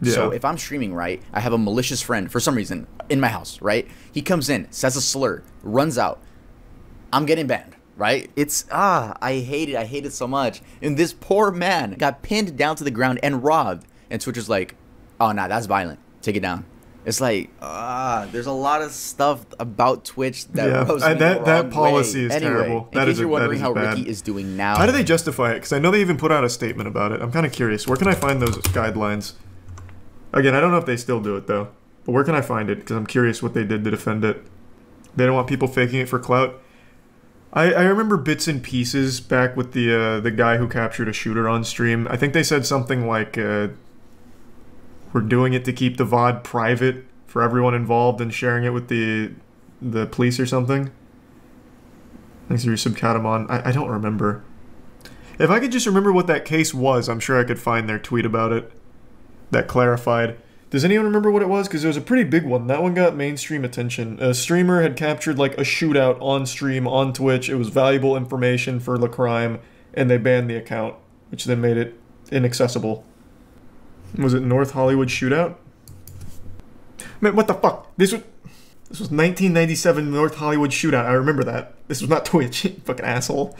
Yeah. So if I'm streaming, right, I have a malicious friend for some reason in my house, right? He comes in, says a slur, runs out. I'm getting banned. Right? It's, I hate it so much. And this poor man got pinned down to the ground and robbed. And Twitch is like, oh, nah, that's violent. Take it down. It's like, there's a lot of stuff about Twitch that rubs me the wrong that policy way. is terrible. In case you're wondering how Ricky is doing now. How do they justify it? Because I know they even put out a statement about it. I'm kind of curious. Where can I find those guidelines? Again, I don't know if they still do it, though. But where can I find it? Because I'm curious what they did to defend it. They don't want people faking it for clout. I remember bits and pieces back with the guy who captured a shooter on stream. I think they said something like, we're doing it to keep the VOD private for everyone involved and sharing it with the police or something. Thanks for your subcatamon. I don't remember. If I could just remember what that case was, I'm sure I could find their tweet about it that clarified. Does anyone remember what it was? Because it was a pretty big one. That one got mainstream attention. A streamer had captured like a shootout on stream on Twitch. It was valuable information for the crime, and they banned the account, which then made it inaccessible. Was it North Hollywood shootout? Man, what the fuck? This was 1997 North Hollywood shootout. I remember that. This was not Twitch, fucking asshole.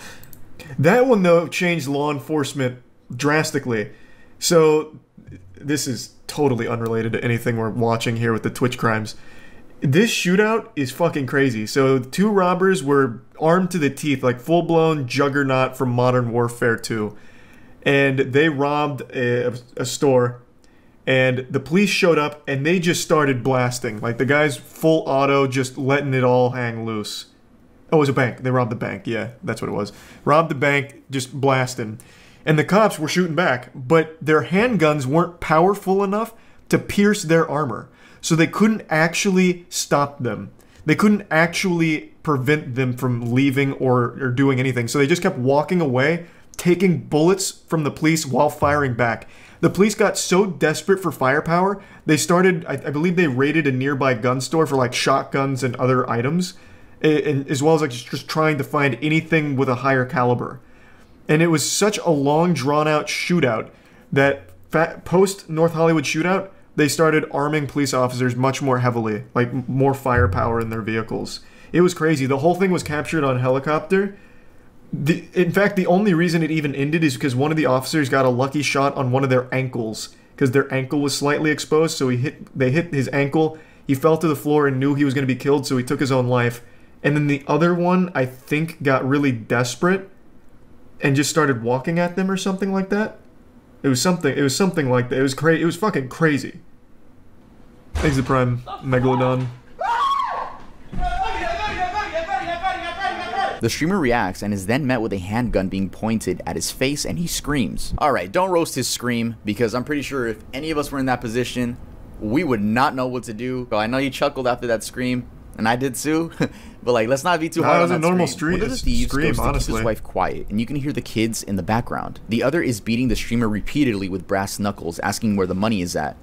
That one though changed law enforcement drastically. So this is totally unrelated to anything we're watching here with the Twitch crimes. This shootout is fucking crazy. So 2 robbers were armed to the teeth, like full-blown juggernaut from Modern Warfare 2. And they robbed a store. And the police showed up and they just started blasting. Like the guy's full auto, just letting it all hang loose. Oh, it was a bank. They robbed the bank. Yeah, that's what it was. Robbed the bank, just blasting. And the cops were shooting back, but their handguns weren't powerful enough to pierce their armor. So they couldn't actually stop them. They couldn't actually prevent them from leaving or doing anything. So they just kept walking away, taking bullets from the police while firing back. The police got so desperate for firepower, they started, I believe they raided a nearby gun store for like shotguns and other items, and as well as like just trying to find anything with a higher caliber. And it was such a long, drawn-out shootout that post North Hollywood shootout, they started arming police officers much more heavily, like more firepower in their vehicles. It was crazy. The whole thing was captured on helicopter. In fact, the only reason it even ended is because one of the officers got a lucky shot on one of their ankles, because their ankle was slightly exposed, so they hit his ankle, he fell to the floor and knew he was going to be killed, so he took his own life. And then the other one, I think, got really desperate and just started walking at them or something like that. It was something like that. It was fucking crazy. Thanks to Prime Megalodon. The streamer reacts and is then met with a handgun being pointed at his face, and he screams. Alright, don't roast his scream, because I'm pretty sure if any of us were in that position, we would not know what to do. But I know you chuckled after that scream, and I did too. But like, let's not be too hard on that normal scream. One of the thieves goes to keep his wife quiet, and you can hear the kids in the background. The other is beating the streamer repeatedly with brass knuckles, asking where the money is at.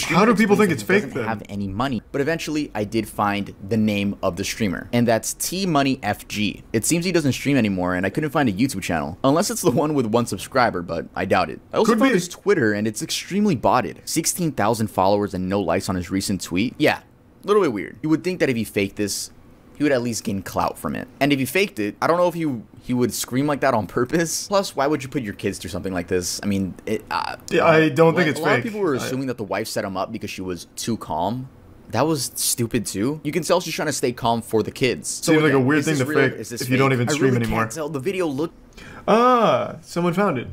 How do people think it's fake then? Doesn't have any money, but eventually I did find the name of the streamer, and that's TMoneyFG. It seems he doesn't stream anymore, and I couldn't find a YouTube channel, unless it's the one with 1 subscriber, but I doubt it. I also found his Twitter, and it's extremely botted. 16,000 followers and no likes on his recent tweet. Yeah, a little bit weird. You would think that if he faked this, he would at least gain clout from it. And if he faked it, I don't know if he would scream like that on purpose. Plus, why would you put your kids through something like this? I mean, yeah, I don't think it's fake. A lot of people were assuming that the wife set him up because she was too calm. That was stupid too. You can tell she's trying to stay calm for the kids. So seems like a weird thing to fake if you don't even stream anymore. I can't tell. The video looked... Ah, someone found it.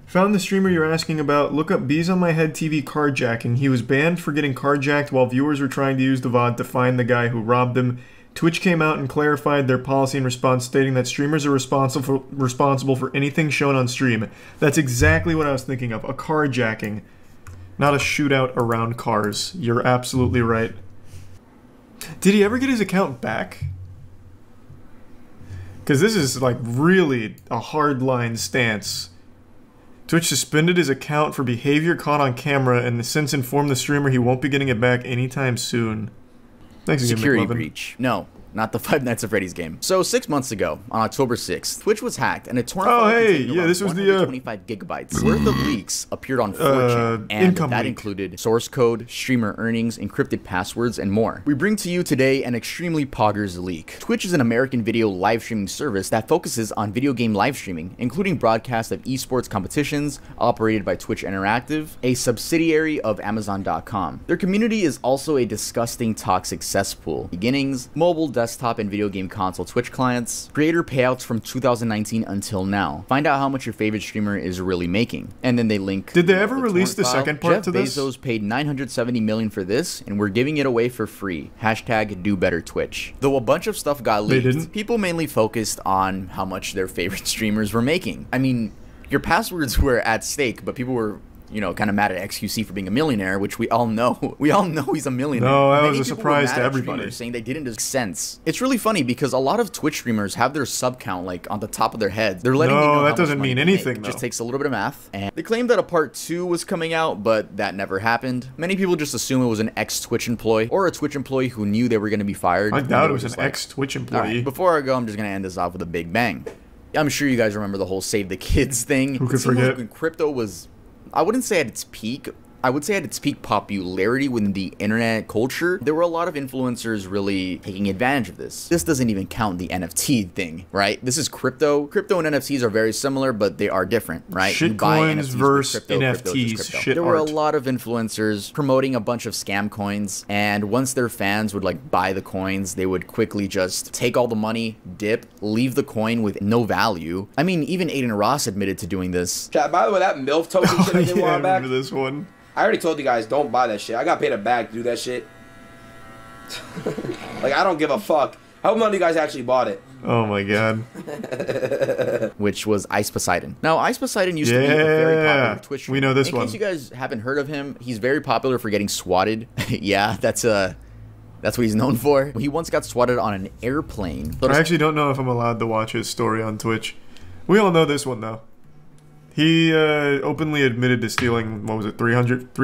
Found the streamer you're asking about. Look up Bees on My Head TV carjacking. He was banned for getting carjacked while viewers were trying to use the VOD to find the guy who robbed them. Twitch came out and clarified their policy in response, stating that streamers are responsible for anything shown on stream. That's exactly what I was thinking of. A carjacking. Not a shootout around cars. You're absolutely right. Did he ever get his account back? Because this is like really a hardline stance. Twitch suspended his account for behavior caught on camera and has since informed the streamer he won't be getting it back anytime soon. Thanks again, Security McLovin. breach. No, not the Five Nights at Freddy's game. So 6 months ago, on October 6th, Twitch was hacked and a torrent file containing this was 125 gigabytes worth of leaks appeared on 4chan, and that included source code, streamer earnings, encrypted passwords, and more. We bring to you today an extremely poggers leak. Twitch is an American video live streaming service that focuses on video game live streaming, including broadcasts of esports competitions operated by Twitch Interactive, a subsidiary of Amazon.com. Their community is also a disgusting, toxic cesspool. Beginnings, mobile, desktop, and video game console Twitch clients, creator payouts from 2019 until now. Find out how much your favorite streamer is really making. And then they link... Did they ever release the second part to this? Jeff Bezos paid $970 million for this, and we're giving it away for free. Hashtag do better Twitch. Though a bunch of stuff got leaked, people mainly focused on how much their favorite streamers were making. I mean, your passwords were at stake, but people were, you know, kind of mad at XQC for being a millionaire, which we all know. We all know he's a millionaire. No, that was a surprise to everybody. Saying they didn't make sense. It's really funny because a lot of Twitch streamers have their sub count like on the top of their heads. They're letting you know that doesn't mean anything. It just takes a little bit of math. And they claimed that a part 2 was coming out, but that never happened. Many people just assume it was an ex-Twitch employee or a Twitch employee who knew they were going to be fired. I doubt it was an ex-Twitch employee. Right, before I go, I'm just going to end this off with a big bang. I'm sure you guys remember the whole Save the Kids thing. Who could forget? When crypto was... I wouldn't say at its peak. I would say at its peak popularity within the internet culture, there were a lot of influencers really taking advantage of this. This doesn't even count the NFT thing, right? This is crypto. Crypto and NFTs are very similar, but they are different, right? Shitcoins versus NFTs. There were a lot of influencers promoting a bunch of scam coins, and once their fans would like buy the coins, they would quickly just take all the money, dip, leave the coin with no value. I mean, even Aiden Ross admitted to doing this. Chat, by the way, that MILF token shit I did a while back. I remember this one. I already told you guys, don't buy that shit. I got paid a bag to do that shit. Like, I don't give a fuck hope none of you guys actually bought it. Oh my god. Which was Ice Poseidon. Now, Ice Poseidon used to be a very popular Twitch streamer. We know this one. In case you guys haven't heard of him, he's very popular for getting swatted. Yeah, that's what he's known for. He once got swatted on an airplane. I actually don't know if I'm allowed to watch his story on Twitch. We all know this one, though. He openly admitted to stealing, what was it, 500,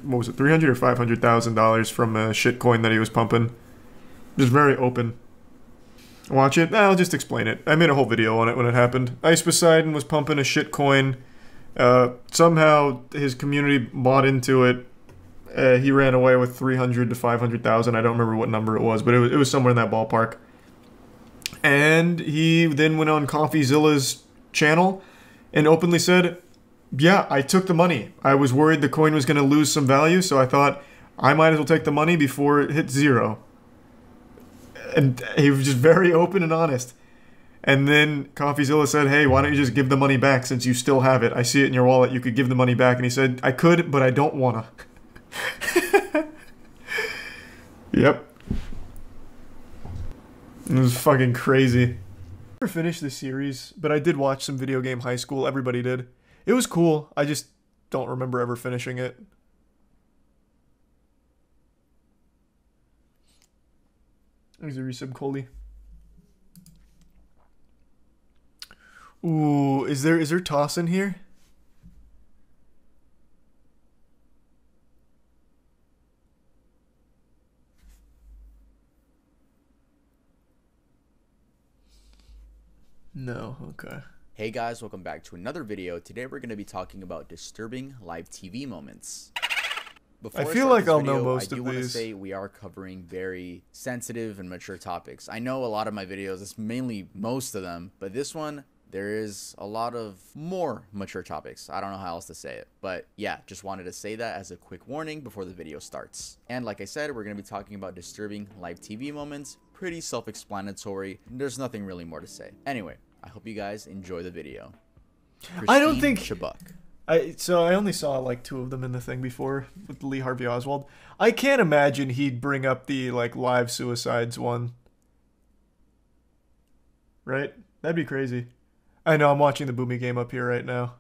what was it, $300 or $500,000 from a shitcoin that he was pumping. Just very open. Watch it? I'll just explain it. I made a whole video on it when it happened. Ice Poseidon was pumping a shitcoin. Somehow his community bought into it. He ran away with 300 to 500,000. I don't remember what number it was, but it was somewhere in that ballpark. And he then went on CoffeeZilla's channel and openly said, yeah, I took the money. I was worried the coin was going to lose some value, so I thought I might as well take the money before it hit zero. And he was just very open and honest. And then CoffeeZilla said, hey, why don't you just give the money back since you still have it? I see it in your wallet. You could give the money back. And he said, I could, but I don't want to. Yep. It was fucking crazy. I never finished the series, but I did watch some Video Game High School. Everybody did. It was cool. I just don't remember ever finishing it. There's a resub, Coley. Ooh, is there toss in here? No, okay. Hey guys, welcome back to another video. Today we're going to be talking about disturbing live TV moments. Before I feel like I'll know most of these. I do want to say we are covering very sensitive and mature topics. I know a lot of my videos, it's mainly most of them, but this one, there is a lot of more mature topics. I don't know how else to say it, but yeah, just wanted to say that as a quick warning before the video starts. And like I said, we're going to be talking about disturbing live TV moments. Pretty self-explanatory. There's nothing really more to say. Anyway, I hope you guys enjoy the video. I don't think Shabuk. So I only saw like 2 of them in the thing before with Lee Harvey Oswald. I can't imagine he'd bring up the like live suicides one. Right? That'd be crazy. I know, I'm watching the Boomy game up here right now.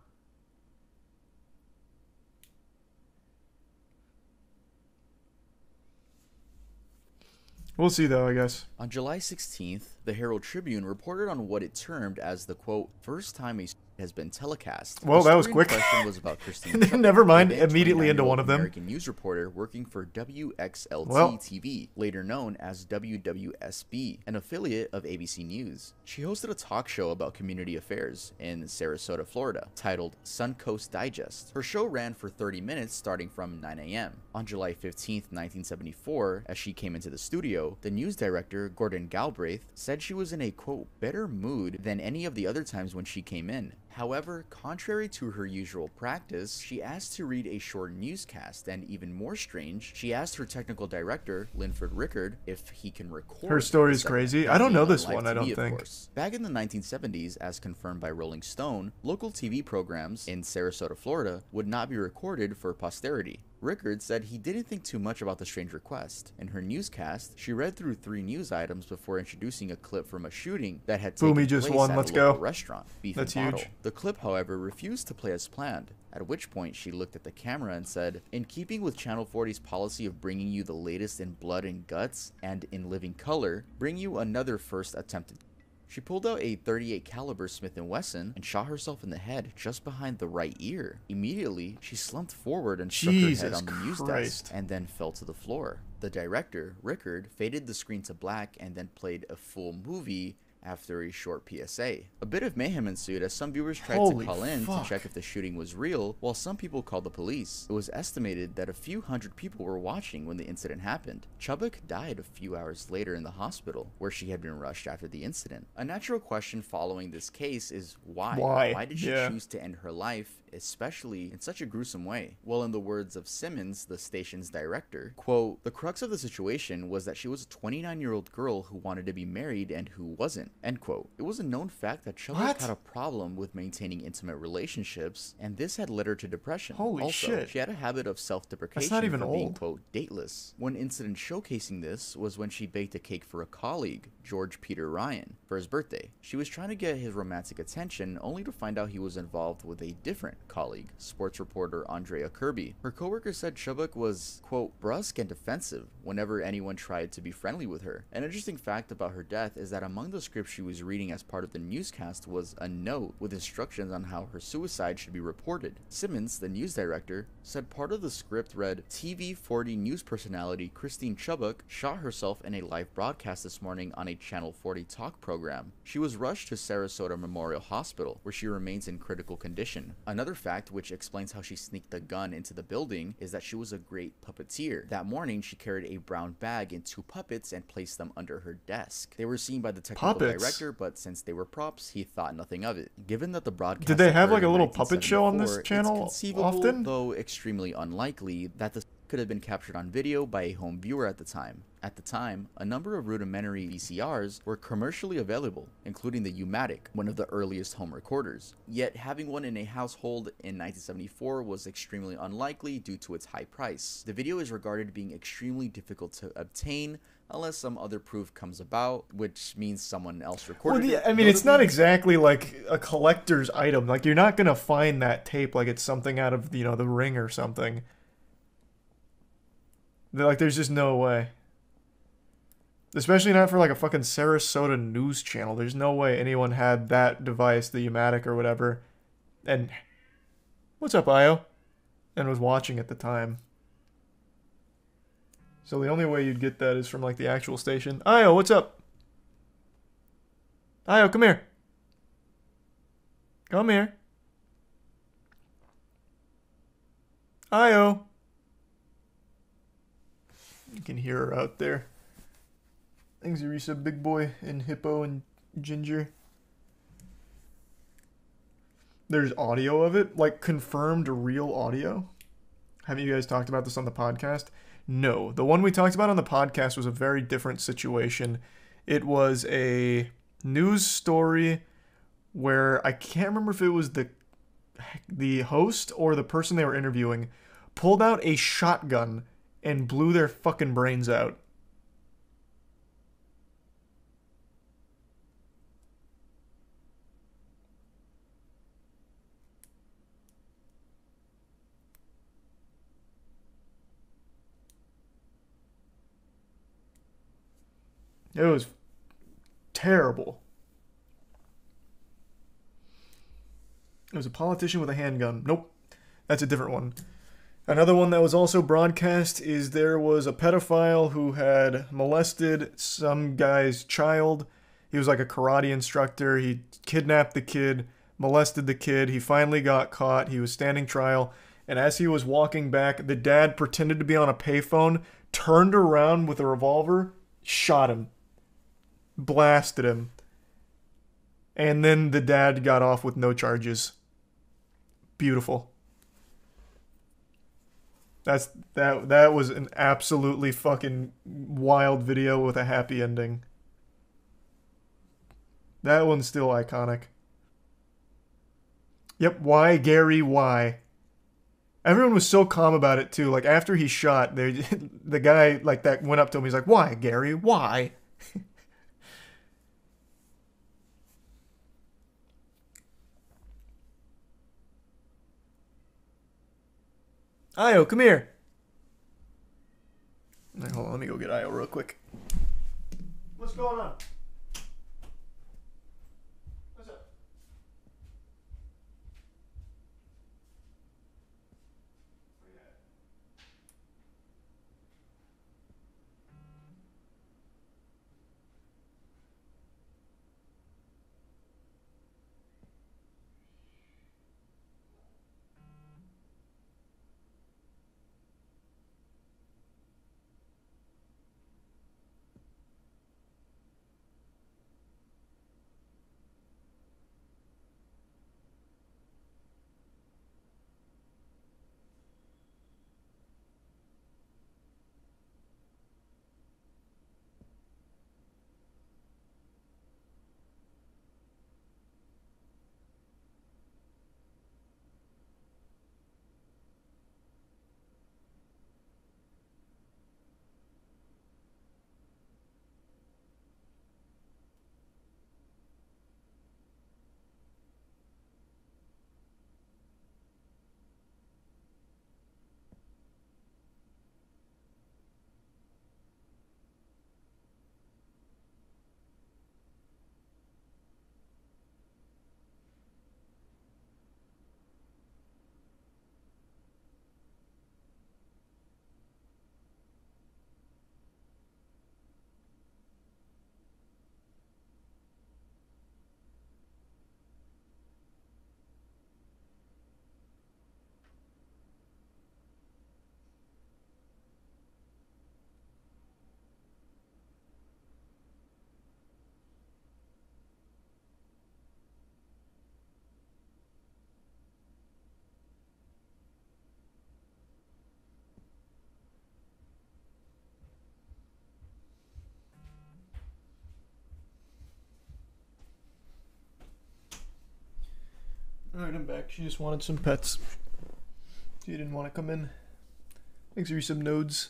We'll see though, I guess. On July 16th, the Herald Tribune reported on what it termed as the quote, first time a has been telecast. Well, that was quick. Was about Christine Never mind, immediately into one of them. American news reporter working for WXLT TV, later known as WWSB, an affiliate of ABC News. She hosted a talk show about community affairs in Sarasota, Florida, titled Suncoast Digest. Her show ran for 30 minutes starting from 9 a.m. On July 15th, 1974, as she came into the studio, the news director, Gordon Galbraith, said she was in a, quote, better mood than any of the other times when she came in. However, contrary to her usual practice, she asked to read a short newscast, and even more strange, she asked her technical director, Linford Rickard, if he can record. Her story's crazy. I don't know this one, I don't think. Back in the 1970s, as confirmed by Rolling Stone, local TV programs in Sarasota, Florida would not be recorded for posterity. Rickard said he didn't think too much about the strange request. In her newscast, she read through 3 news items before introducing a clip from a shooting that had taken place at a local restaurant, Beef and Bottle. The clip, however, refused to play as planned, at which point she looked at the camera and said, "In keeping with Channel 40's policy of bringing you the latest in blood and guts and in living color, bring you another first attempted." She pulled out a .38 caliber Smith & Wesson and shot herself in the head just behind the right ear. Immediately, she slumped forward and struck her head on the news desk and then fell to the floor. The director, Rickard, faded the screen to black and then played a full movie after a short PSA. A bit of mayhem ensued as some viewers tried to call in to check if the shooting was real, while some people called the police. It was estimated that a few hundred people were watching when the incident happened. Chubbuck died a few hours later in the hospital, where she had been rushed after the incident. A natural question following this case is why? Why did she choose to end her life, especially in such a gruesome way? Well, in the words of Simmons, the station's director, quote, "The crux of the situation was that she was a 29-year-old girl who wanted to be married and who wasn't. End quote. It was a known fact that Chubbuck had a problem with maintaining intimate relationships, and this had led her to depression. Holy shit. She had a habit of self-deprecation for being, quote, dateless. One incident showcasing this was when she baked a cake for a colleague, George Peter Ryan, for his birthday. She was trying to get his romantic attention, only to find out he was involved with a different colleague, sports reporter Andrea Kirby. Her coworker said Chubbuck was, quote, brusque and defensive whenever anyone tried to be friendly with her. An interesting fact about her death is that among the scripts she was reading as part of the newscast was a note with instructions on how her suicide should be reported. Simmons, the news director, said part of the script read, TV 40 news personality Christine Chubbuck shot herself in a live broadcast this morning on a Channel 40 talk program. She was rushed to Sarasota Memorial Hospital, where she remains in critical condition. Another fact which explains how she sneaked the gun into the building is that she was a great puppeteer. That morning, she carried a brown bag and 2 puppets and placed them under her desk. They were seen by the technical director, but since they were props, he thought nothing of it. Given that the broadcast did they have like a little puppet show on this channel often? Though extremely unlikely, that this could have been captured on video by a home viewer at the time. At the time, a number of rudimentary VCRs were commercially available, including the U-matic, one of the earliest home recorders. Yet having one in a household in 1974 was extremely unlikely due to its high price. The video is regarded being extremely difficult to obtain unless some other proof comes about, which means someone else recorded it. I mean, it's not exactly like a collector's item. Like, you're not gonna find that tape like it's something out of, you know, The Ring or something. Like, there's just no way. Especially not for like a fucking Sarasota news channel. There's no way anyone had that device, the U-matic or whatever, and what's up, Io? And was watching at the time. So the only way you'd get that is from like the actual station. Io, what's up? Io, come here. Come here. Io. You can hear her out there. Thanks, Arisa, Big Boy, and Hippo, and Ginger. There's audio of it, like confirmed real audio. Haven't you guys talked about this on the podcast? No. The one we talked about on the podcast was a very different situation. It was a news story where I can't remember if it was the host or the person they were interviewing pulled out a shotgun and blew their fucking brains out. It was terrible. It was a politician with a handgun. Nope. That's a different one. Another one that was also broadcast is there was a pedophile who had molested some guy's child. He was like a karate instructor. He kidnapped the kid, molested the kid. He finally got caught. He was standing trial. And as he was walking back, the dad pretended to be on a payphone, turned around with a revolver, shot him. Blasted him. And then the dad got off with no charges. Beautiful. That was an absolutely fucking wild video with a happy ending. That one's still iconic. Yep, why, Gary, why? Everyone was so calm about it too. Like after he shot, the guy like that went up to him. He's like, "Why, Gary? Why?" Io, come here. Right, hold on, let me go get Io real quick. What's going on? What's up? Alright, I'm back. She just wanted some pets. She didn't want to come in. Thanks for some nodes.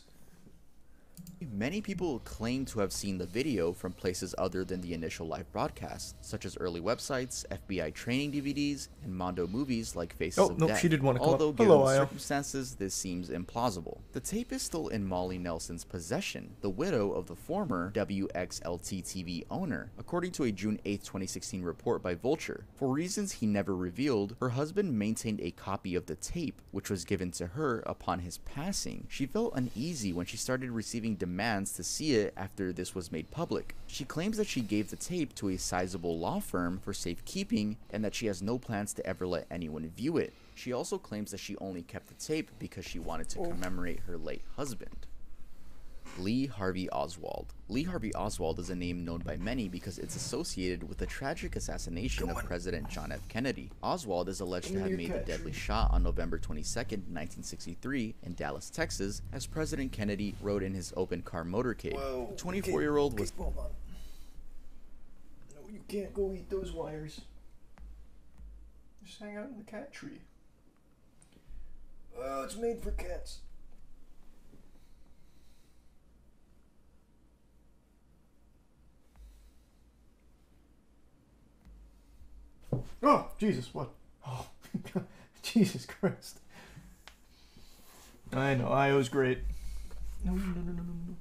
Many people claim to have seen the video from places other than the initial live broadcast, such as early websites, FBI training DVDs, and Mondo movies like Faces of Death. She did want to come Although, up. given Hello, the Io. circumstances, this seems implausible. The tape is still in Molly Nelson's possession, the widow of the former WXLT-TV owner, according to a June 8, 2016 report by Vulture. For reasons he never revealed, her husband maintained a copy of the tape, which was given to her upon his passing. She felt uneasy when she started receiving demands to see it after this was made public. She claims that she gave the tape to a sizable law firm for safekeeping and that she has no plans to ever let anyone view it. She also claims that she only kept the tape because she wanted to commemorate her late husband. Lee Harvey Oswald. Lee Harvey Oswald is a name known by many because it's associated with the tragic assassination of President John F. Kennedy. Oswald is alleged to have made the deadly shot on November 22, 1963 in Dallas, Texas, as President Kennedy rode in his open car motorcade. Whoa, The 24-year-old was... Hold on. No, you can't go eat those wires. Just hang out in the cat tree. Oh, it's made for cats. Oh, Jesus, what? Oh, Jesus Christ. I know, Io's great. No, no, no, no, no, no.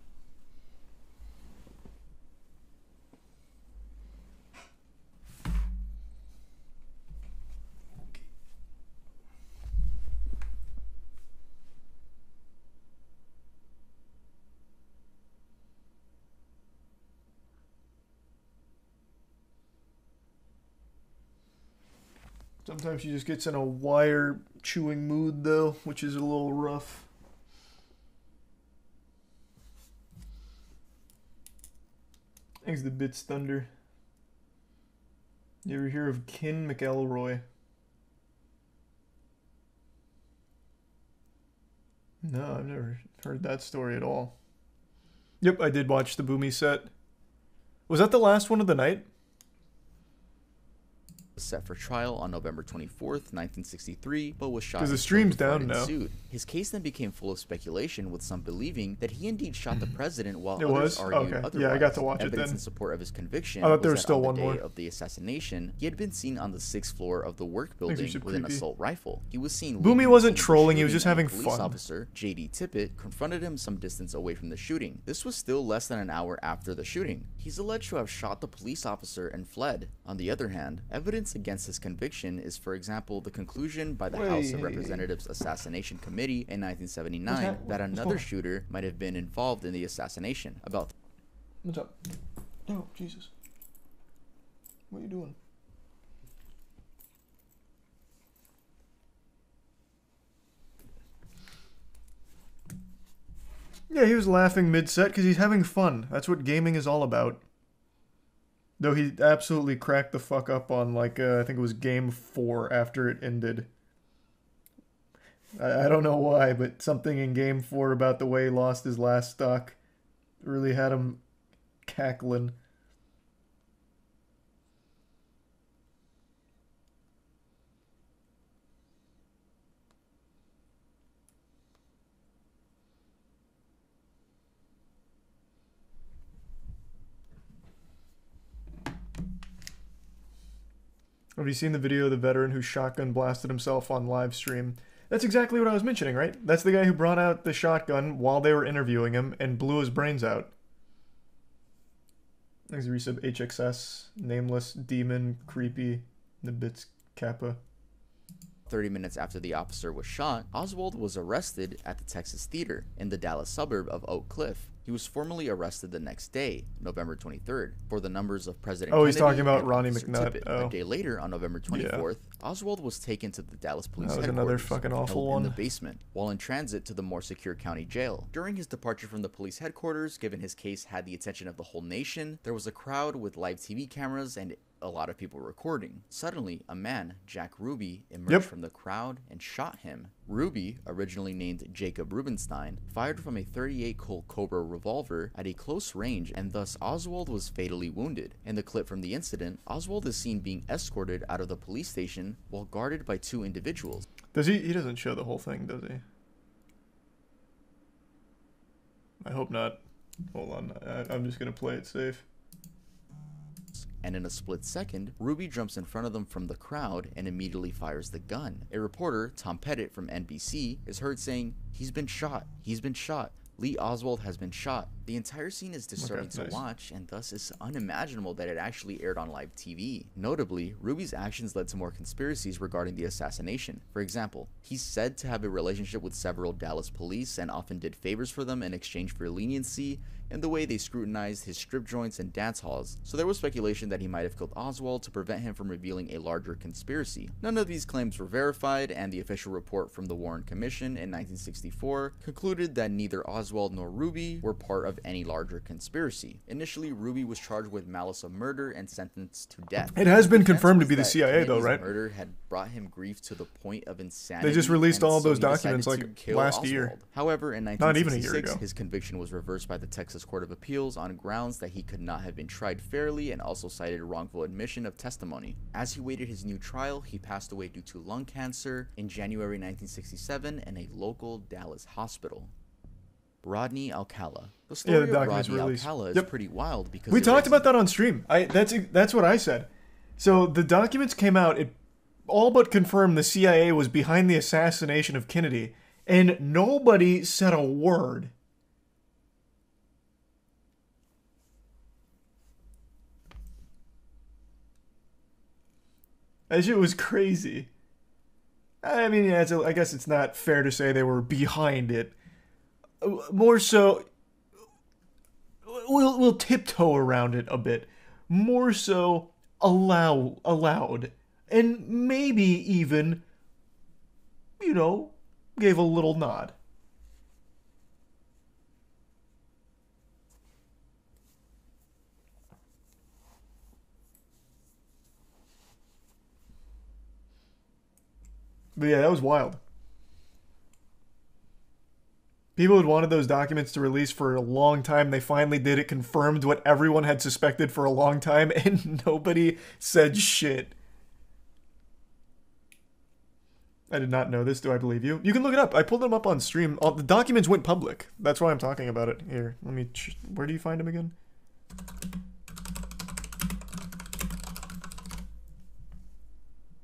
Okay. Sometimes she just gets in a wire chewing mood though, which is a little rough. Thanks the Bits Thunder. You ever hear of Kin McElroy? No, I've never heard that story at all. Yep, I did watch the Boomy set. Was that the last one of the night? set for trial on November 24th, 1963, but was shot. Because the stream's down now. His case then became full of speculation, with some believing that he indeed shot the president, while it others was? argued otherwise. Yeah, I got to watch Evidence it then. in support of his conviction. I thought there was that still on the one day more. of the assassination, he had been seen on the 6th floor of the work building with an assault rifle. He was seen. Boomy wasn't trolling; he was shooting, just having and police fun. Officer J.D. Tippett confronted him some distance away from the shooting. This was still less than an hour after the shooting. He's alleged to have shot the police officer and fled. On the other hand, evidence against his conviction is, for example, the conclusion by the House of Representatives Assassination Committee in 1979 that another shooter might have been involved in the assassination. What's up? Oh, Jesus. What are you doing? Yeah, he was laughing mid-set because he's having fun. That's what gaming is all about. Though he absolutely cracked the fuck up on, like, I think it was game 4 after it ended. I don't know why, but something in game 4 about the way he lost his last stock really had him cackling. Have you seen the video of the veteran who shotgun blasted himself on live stream? That's exactly what I was mentioning, right? That's the guy who brought out the shotgun while they were interviewing him and blew his brains out. There's a resub HXS, Nameless, Demon, Creepy, the Bits Kappa. 30 minutes after the officer was shot, Oswald was arrested at the Texas Theater in the Dallas suburb of Oak Cliff. He was formally arrested the next day, November 23rd, for the numbers of President Kennedy. He's talking about and Ronnie Officer McNutt. Tippett. A day later, on November 24th, Oswald was taken to the Dallas police that was headquarters, another fucking awful one. in the basement, while in transit to the more secure county jail. During his departure from the police headquarters, given his case had the attention of the whole nation, there was a crowd with live TV cameras and a lot of people recording. Suddenly, a man, Jack Ruby, emerged from the crowd and shot him. Ruby, originally named Jacob Rubenstein, fired from a 38 Colt Cobra revolver at a close range, and thus Oswald was fatally wounded. In the clip from the incident, Oswald is seen being escorted out of the police station while guarded by 2 individuals. Does he? He doesn't show the whole thing, does he? I hope not. Hold on, I'm just gonna play it safe. And in a split second, Ruby jumps in front of them from the crowd and immediately fires the gun. A reporter, Tom Pettit from NBC, is heard saying, "He's been shot. He's been shot. Lee Oswald has been shot." The entire scene is disturbing to watch, and thus it's unimaginable that it actually aired on live TV. Notably, Ruby's actions led to more conspiracies regarding the assassination. For example, he's said to have a relationship with several Dallas police and often did favors for them in exchange for leniency in the way they scrutinized his strip joints and dance halls, so there was speculation that he might have killed Oswald to prevent him from revealing a larger conspiracy. None of these claims were verified, and the official report from the Warren Commission in 1964 concluded that neither Oswald nor Ruby were part of any larger conspiracy. Initially, Ruby was charged with malice of murder and sentenced to death. It has been confirmed to be the CIA though, right? Murder had brought him grief to the point of insanity. They just released all so those documents like last year. However, in not even a year 1966, ago, his conviction was reversed by the Texas Court of Appeals on grounds that he could not have been tried fairly, and also cited wrongful admission of testimony. As he waited his new trial, he passed away due to lung cancer in January 1967 in a local Dallas hospital. Rodney Alcala. The story of Rodney Alcala is pretty wild because we talked about that on stream. That's what I said. So the documents came out. It all but confirmed the CIA was behind the assassination of Kennedy, and nobody said a word. That shit was crazy. I mean, yeah, I guess it's not fair to say they were behind it. More so, we'll tiptoe around it a bit. More so, allowed, and maybe even, you know, gave a little nod. But yeah, that was wild. People had wanted those documents to release for a long time. They finally did it, confirmed what everyone had suspected for a long time, and nobody said shit. I did not know this. Do I believe you? You can look it up. I pulled them up on stream. The documents went public. That's why I'm talking about it. Here, let me... Where do you find them again?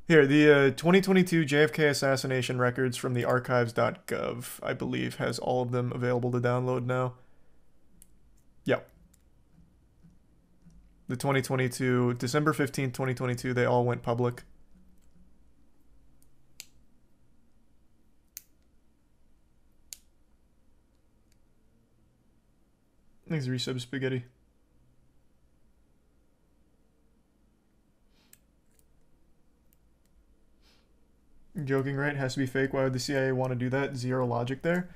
Here, the 2022 JFK assassination records from the archives.gov, I believe, has all of them available to download now. Yep. The 2022, December 15th, 2022, they all went public. Thanks, resub spaghetti. Joking, right? Has to be fake. Why would the CIA want to do that? Zero logic there.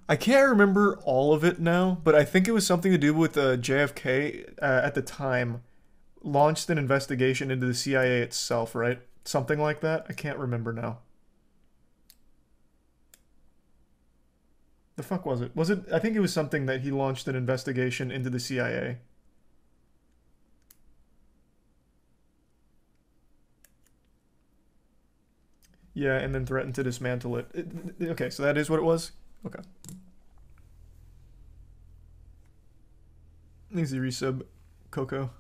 I can't remember all of it now, but I think it was something to do with JFK at the time launched an investigation into the CIA itself, right? Something like that. I can't remember now. The fuck was it? Was it? I think it was something that he launched an investigation into the CIA. Yeah, and then threatened to dismantle it. Okay, so that is what it was? Okay. Easy resub, Coco.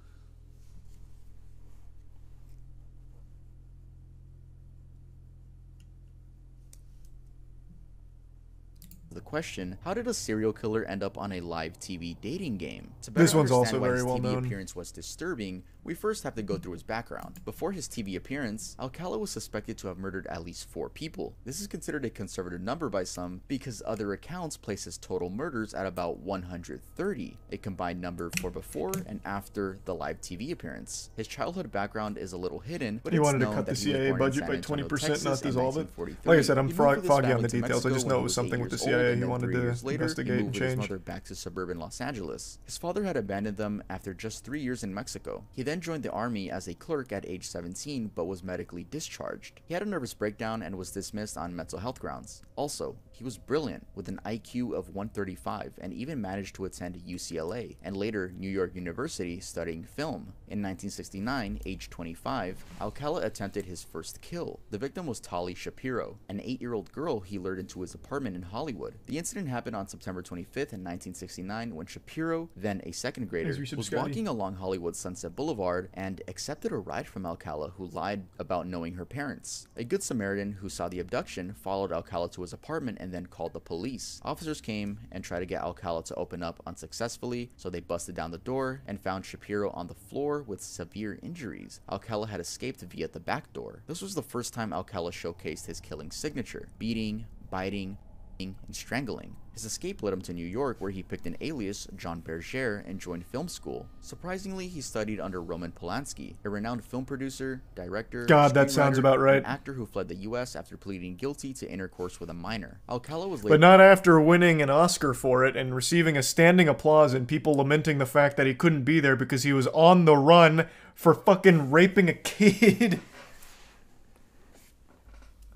The question, how did a serial killer end up on a live TV dating game? To this one's also very well known. His TV appearance was disturbing, we first have to go through his background. Before his TV appearance, Alcala was suspected to have murdered at least 4 people. This is considered a conservative number by some because other accounts place his total murders at about 130, a combined number for before and after the live TV appearance. His childhood background is a little hidden, but he it's wanted to known cut that the CIA budget by 20%, not dissolve it. Like I said, I'm foggy on the details. Mexico I just know it was something with the CIA he wanted to investigate and change. His mother back to suburban Los Angeles. His father had abandoned them after just 3 years in Mexico. He then then joined the army as a clerk at age 17 but was medically discharged. He had a nervous breakdown and was dismissed on mental health grounds. Also, he was brilliant with an IQ of 135 and even managed to attend UCLA and later New York University studying film. In 1969, age 25, Alcala attempted his first kill. The victim was Tali Shapiro, an 8-year-old girl he lured into his apartment in Hollywood. The incident happened on September 25th in 1969 when Shapiro, then a second grader, was walking along Hollywood Sunset Boulevard and accepted a ride from Alcala, who lied about knowing her parents. A good Samaritan who saw the abduction followed Alcala to his apartment and then called the police. Officers came and tried to get Alcala to open up unsuccessfully, so they busted down the door and found Shapiro on the floor with severe injuries. Alcala had escaped via the back door. This was the first time Alcala showcased his killing signature: beating, biting, and strangling. His escape led him to New York, where he picked an alias, John Berger, and joined film school. Surprisingly, he studied under Roman Polanski, a renowned film producer, director, that sounds about right, an actor who fled the US after pleading guilty to intercourse with a minor. Alcala was later, but not after winning an Oscar for it and receiving a standing applause and people lamenting the fact that he couldn't be there because he was on the run for fucking raping a kid.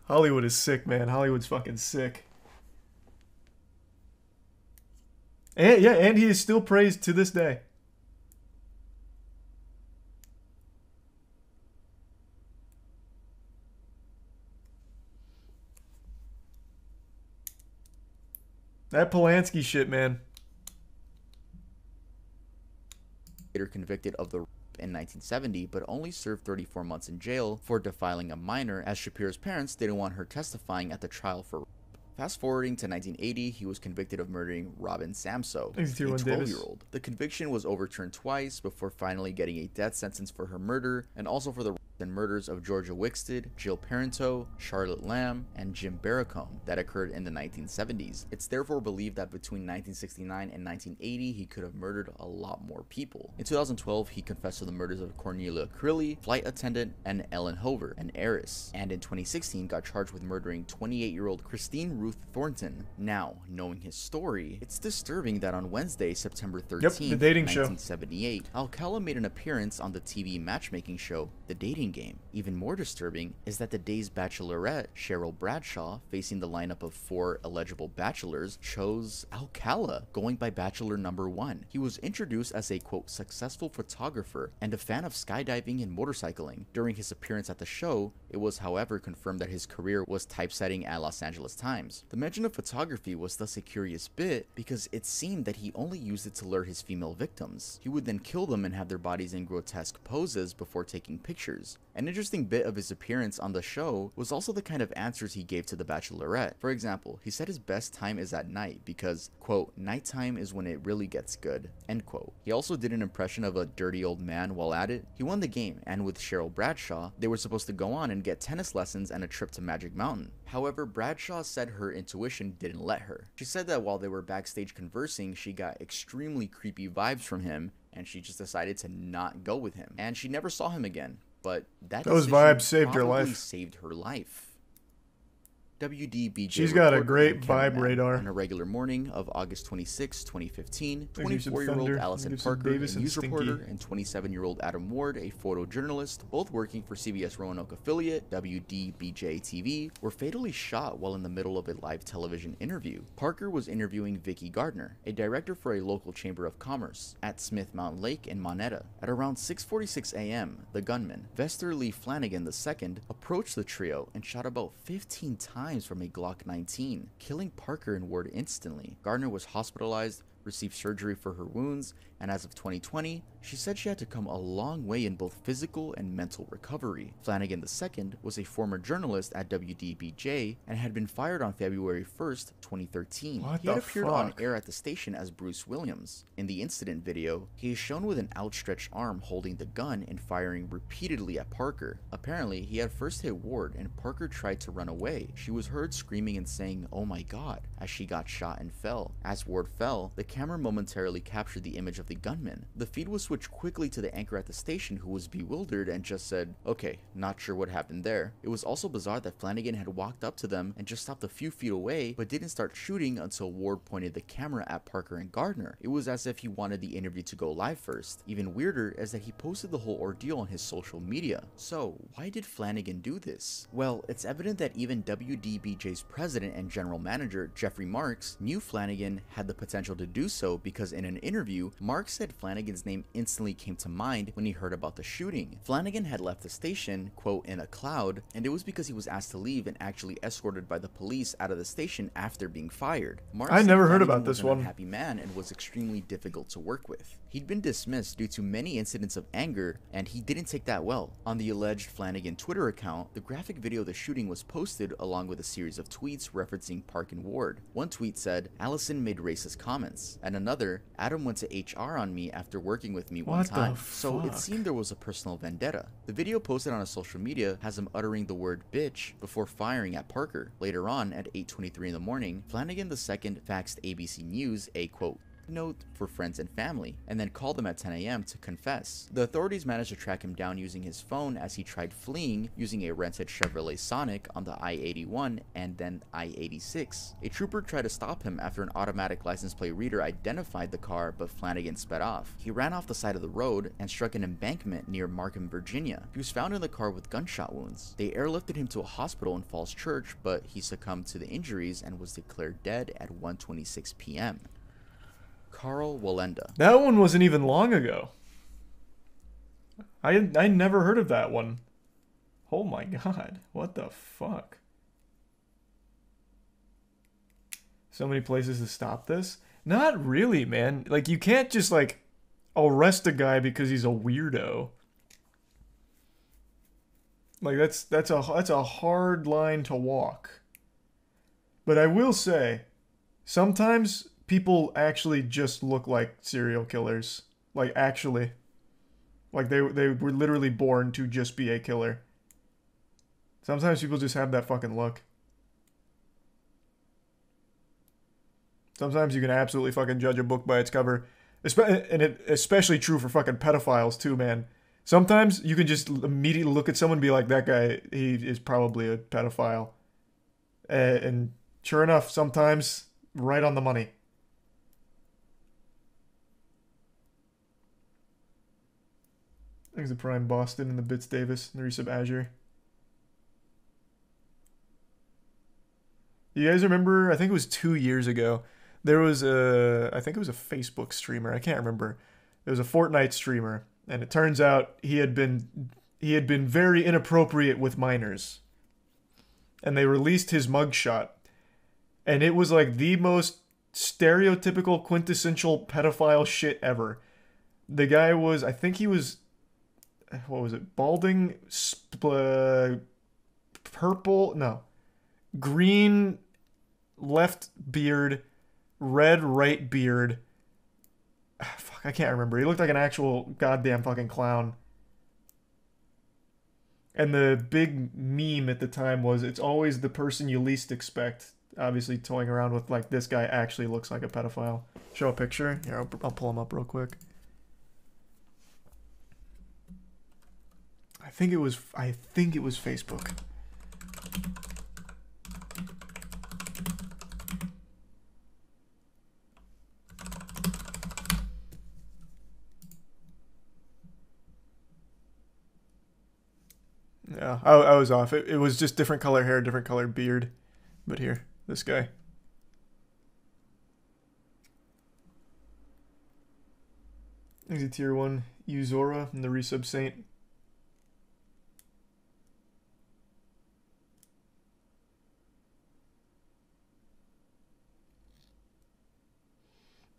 Hollywood is sick, man. Hollywood's fucking sick. And yeah, and he is still praised to this day. That Polanski shit, man. Later convicted of the in 1970, but only served 34 months in jail for defiling a minor, as Shapiro's parents didn't want her testifying at the trial for rape. Fast forwarding to 1980, he was convicted of murdering Robin Samso, a 12-year-old. The conviction was overturned twice before finally getting a death sentence for her murder, and also for the and murders of Georgia Wixted, Jill Parento, Charlotte Lamb, and Jim Barracombe that occurred in the 1970s. It's therefore believed that between 1969 and 1980, he could have murdered a lot more people. In 2012, he confessed to the murders of Cornelia Crilly, flight attendant, and Ellen Hover, an heiress, and in 2016 got charged with murdering 28-year-old Christine Ruth Thornton. Now, knowing his story, it's disturbing that on Wednesday, September 13th, the dating 1978, Alcala made an appearance on the TV matchmaking show, The Dating Game. Even more disturbing is that the day's bachelorette, Cheryl Bradshaw, facing the lineup of 4 eligible bachelors, chose Alcala, going by bachelor number 1. He was introduced as a, quote, successful photographer and a fan of skydiving and motorcycling. During his appearance at the show, it was, however, confirmed that his career was typesetting at Los Angeles Times. The mention of photography was thus a curious bit, because it seemed that he only used it to lure his female victims. He would then kill them and have their bodies in grotesque poses before taking pictures. An interesting bit of his appearance on the show was also the kind of answers he gave to the bachelorette. For example, he said his best time is at night because, quote, nighttime is when it really gets good, end quote. He also did an impression of a dirty old man while at it. He won the game, and with Cheryl Bradshaw, they were supposed to go on and get tennis lessons and a trip to Magic Mountain. However, Bradshaw said her intuition didn't let her. She said that while they were backstage conversing, she got extremely creepy vibes from him, and she just decided to not go with him. And she never saw him again. But those vibes saved her life. WDBJ. She's got a great vibe radar. On a regular morning of August 26, 2015, 24-year-old Allison Parker, a news reporter, and 27-year-old Adam Ward, a photojournalist, both working for CBS Roanoke affiliate WDBJ TV, were fatally shot while in the middle of a live television interview. Parker was interviewing Vicki Gardner, a director for a local chamber of commerce, at Smith Mountain Lake in Monetta. At around 6:46 a.m., the gunman, Vester Lee Flanagan II, approached the trio and shot about 15 times from a Glock 19, killing Parker and Ward instantly. Gardner was hospitalized, received surgery for her wounds, and as of 2020, she said she had to come a long way in both physical and mental recovery. Flanagan II was a former journalist at WDBJ and had been fired on February 1st, 2013. He had appeared on air at the station as Bruce Williams. In the incident video, he is shown with an outstretched arm holding the gun and firing repeatedly at Parker. Apparently, he had first hit Ward and Parker tried to run away. She was heard screaming and saying, "Oh my god," as she got shot and fell. As Ward fell, the camera momentarily captured the image of the gunman. The feed was switched quickly to the anchor at the station, who was bewildered and just said, "Okay, not sure what happened there." It was also bizarre that Flanagan had walked up to them and just stopped a few feet away, but didn't start shooting until Ward pointed the camera at Parker and Gardner. It was as if he wanted the interview to go live first. Even weirder is that he posted the whole ordeal on his social media. So, why did Flanagan do this? Well, it's evident that even WDBJ's president and general manager, Jeffrey Marks, knew Flanagan had the potential to do so, because in an interview, Marks said Flanagan's name instantly came to mind when he heard about the shooting. Flanagan had left the station, quote, in a cloud, and it was because he was asked to leave and actually escorted by the police out of the station after being fired. Marks I never heard Flanagan about this was an one. unhappy man and was extremely difficult to work with. He'd been dismissed due to many incidents of anger, and he didn't take that well. On the alleged Flanagan Twitter account, the graphic video of the shooting was posted along with a series of tweets referencing Park and Ward. One tweet said, "Allison made racist comments," and another, "Adam went to HR on me after working with me one time." So it seemed there was a personal vendetta. The video posted on his social media has him uttering the word bitch before firing at Parker. Later on, at 8:23 in the morning, Flanagan II faxed ABC News a, quote, note for friends and family, and then called them at 10 a.m. to confess. The authorities managed to track him down using his phone as he tried fleeing using a rented Chevrolet Sonic on the I-81 and then I-86. A trooper tried to stop him after an automatic license plate reader identified the car, but Flanagan sped off. He ran off the side of the road and struck an embankment near Markham, Virginia. He was found in the car with gunshot wounds. They airlifted him to a hospital in Falls Church, but he succumbed to the injuries and was declared dead at 1:26 p.m. Carl Wallenda. That one wasn't even long ago. I never heard of that one. Oh my god. What the fuck? So many places to stop this? Not really, man. Like, you can't just, like, arrest a guy because he's a weirdo. Like, that's a hard line to walk. But I will say, sometimes people actually just look like serial killers. Like, actually. Like, they were literally born to just be a killer. Sometimes people just have that fucking look. Sometimes you can absolutely fucking judge a book by its cover. And it's especially true for fucking pedophiles too, man. Sometimes you can just immediately look at someone and be like, that guy, he is probably a pedophile. And sure enough, sometimes right on the money. There's the Prime Boston and the Bits Davis and the Resub Azure. You guys remember, I think it was 2 years ago, there was I think it was a Facebook streamer, I can't remember. It was a Fortnite streamer, and it turns out he had been very inappropriate with minors. And they released his mugshot. And it was like the most stereotypical, quintessential pedophile shit ever. The guy was, I think he was, what was it? Balding, purple, no. Green left beard, red right beard. Fuck, I can't remember. He looked like an actual goddamn fucking clown. And the big meme at the time was, it's always the person you least expect. Obviously toying around with, like, this guy actually looks like a pedophile. Show a picture. Here, I'll pull him up real quick. I think it was Facebook. Yeah, I was off. It was just different color hair, different color beard. But here, this guy. He's a tier 1 Uzora and the Resub Saint.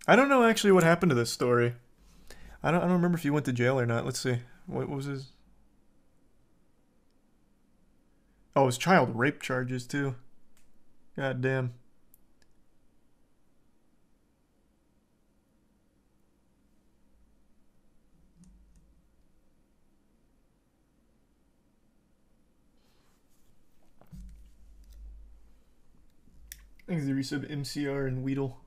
I don't know actually what happened to this story. I don't remember if he went to jail or not. Let's see. What was his? Oh, it was child rape charges too. God damn. I think it's the Resub MCR and Weedle.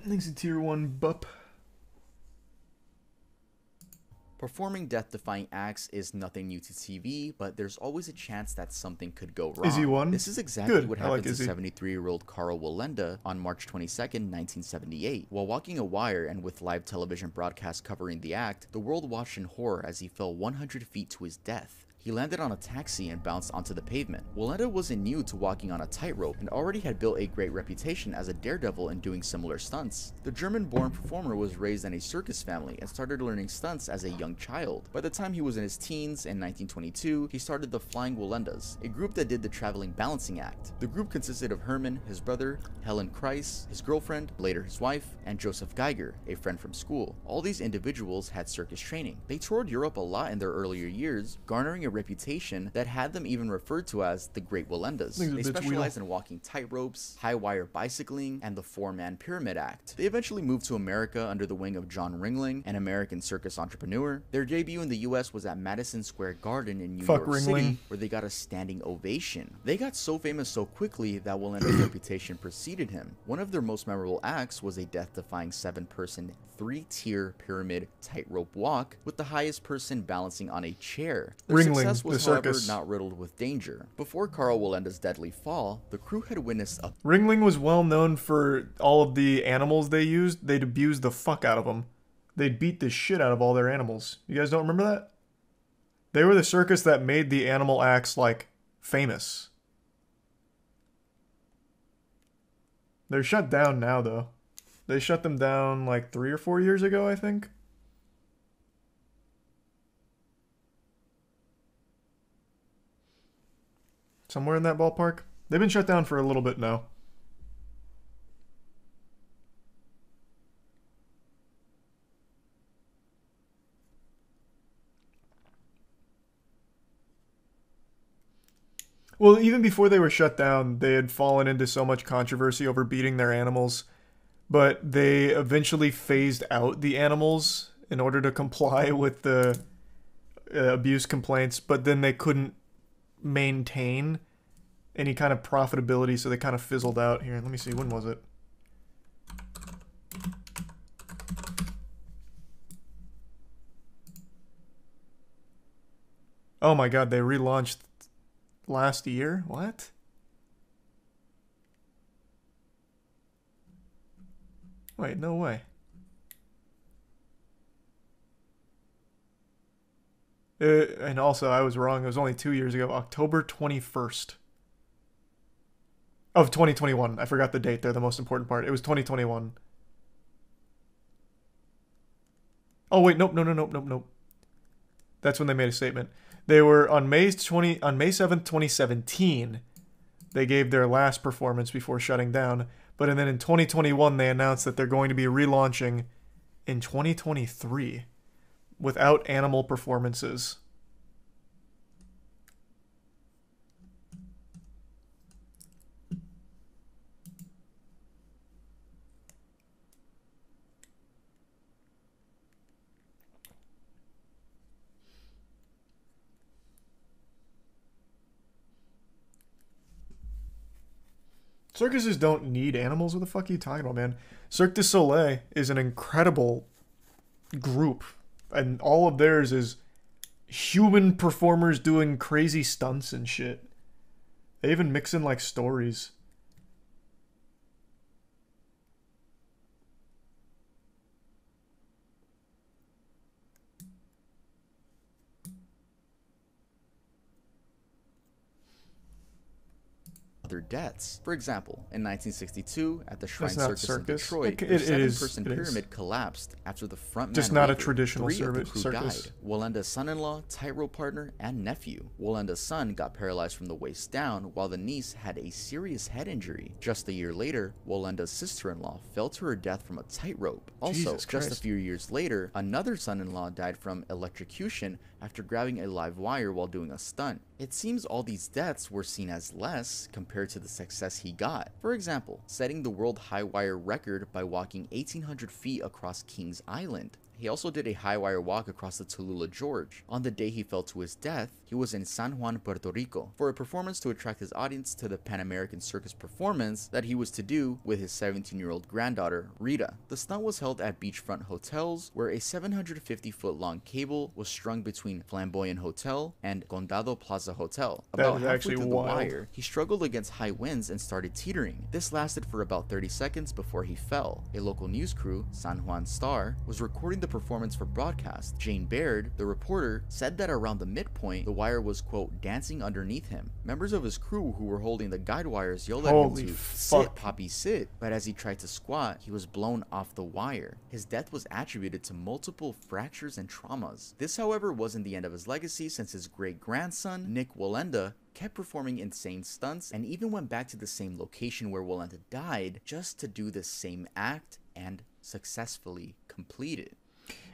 Thanks to tier 1 bup. Performing death-defying acts is nothing new to TV, but there's always a chance that something could go wrong. Izzy won? This is exactly Good. what happened to 73-year-old Carl Wallenda on March 22nd, 1978. While walking a wire and with live television broadcast covering the act, the world watched in horror as he fell 100 feet to his death. He landed on a taxi and bounced onto the pavement. Wallenda wasn't new to walking on a tightrope and already had built a great reputation as a daredevil in doing similar stunts. The German-born performer was raised in a circus family and started learning stunts as a young child. By the time he was in his teens, in 1922, he started the Flying Wallendas, a group that did the traveling balancing act. The group consisted of Herman, his brother, Helen Kreis, his girlfriend, later his wife, and Joseph Geiger, a friend from school. All these individuals had circus training. They toured Europe a lot in their earlier years, garnering a reputation that had them even referred to as the Great Wallendas. They specialized in walking tightropes, high wire bicycling, and the four-man pyramid act. They eventually moved to America under the wing of John Ringling, an American circus entrepreneur. Their debut in the US was at Madison Square Garden in New York City, where they got a standing ovation. They got so famous so quickly that Wallenda's reputation preceded him. One of their most memorable acts was a death-defying 7-person, 3-tier pyramid tightrope walk, with the highest person balancing on a chair. Their success was, however, not riddled with danger. Before Carl Wallenda's deadly fall, the crew had witnessed a... Ringling was well known for all of the animals they used. They'd abuse the fuck out of them. They'd beat the shit out of all their animals. You guys don't remember that? They were the circus that made the animal acts, like, famous. They're shut down now, though. They shut them down, like, 3 or 4 years ago, I think. Somewhere in that ballpark. They've been shut down for a little bit now. Well, even before they were shut down, they had fallen into so much controversy over beating their animals, but they eventually phased out the animals in order to comply with the abuse complaints, but then they couldn't maintain any kind of profitability, so they kind of fizzled out. Here, let me see, when was it? Oh my god, they relaunched last year? What? Wait, no way. And also, I was wrong. It was only 2 years ago. October 21st. Of 2021. I forgot the date there, the most important part. It was 2021. Oh, wait, nope. That's when they made a statement. They were on May 7th, 2017. They gave their last performance before shutting down. But then in 2021, they announced that they're going to be relaunching in 2023 without animal performances. Circuses don't need animals. What the fuck are you talking about, man? Cirque du Soleil is an incredible group, and all of theirs is human performers doing crazy stunts and shit. They even mix in, like, stories. Other deaths. For example, in 1962, at the Shrine Circus in Detroit, the 7-person pyramid collapsed after the frontman just not a traditional circus circus. Died. Wallenda's son-in-law, tightrope partner, and nephew. Wallenda's son got paralyzed from the waist down, while the niece had a serious head injury. Just a year later, Wallenda's sister-in-law fell to her death from a tightrope. Also, just a few years later, another son-in-law died from electrocution after grabbing a live wire while doing a stunt. It seems all these deaths were seen as less compared to the success he got. For example, setting the world high wire record by walking 1,800 feet across Kings Island. He also did a high wire walk across the Tallulah Gorge. On the day he fell to his death, he was in San Juan, Puerto Rico, for a performance to attract his audience to the Pan American Circus performance that he was to do with his 17-year-old granddaughter, Rita. The stunt was held at beachfront hotels, where a 750-foot long cable was strung between Flamboyant Hotel and Condado Plaza Hotel. About halfway through the wire, he struggled against high winds and started teetering. This lasted for about 30 seconds before he fell. A local news crew, San Juan Star, was recording the performance for broadcast. Jane Baird, the reporter, said that around the midpoint, the wire was, quote, dancing underneath him. Members of his crew who were holding the guide wires yelled at him to sit, Poppy, sit, but as he tried to squat, he was blown off the wire. His death was attributed to multiple fractures and traumas. This, however, wasn't the end of his legacy, since his great-grandson, Nik Wallenda, kept performing insane stunts and even went back to the same location where Wallenda died just to do the same act and successfully complete it.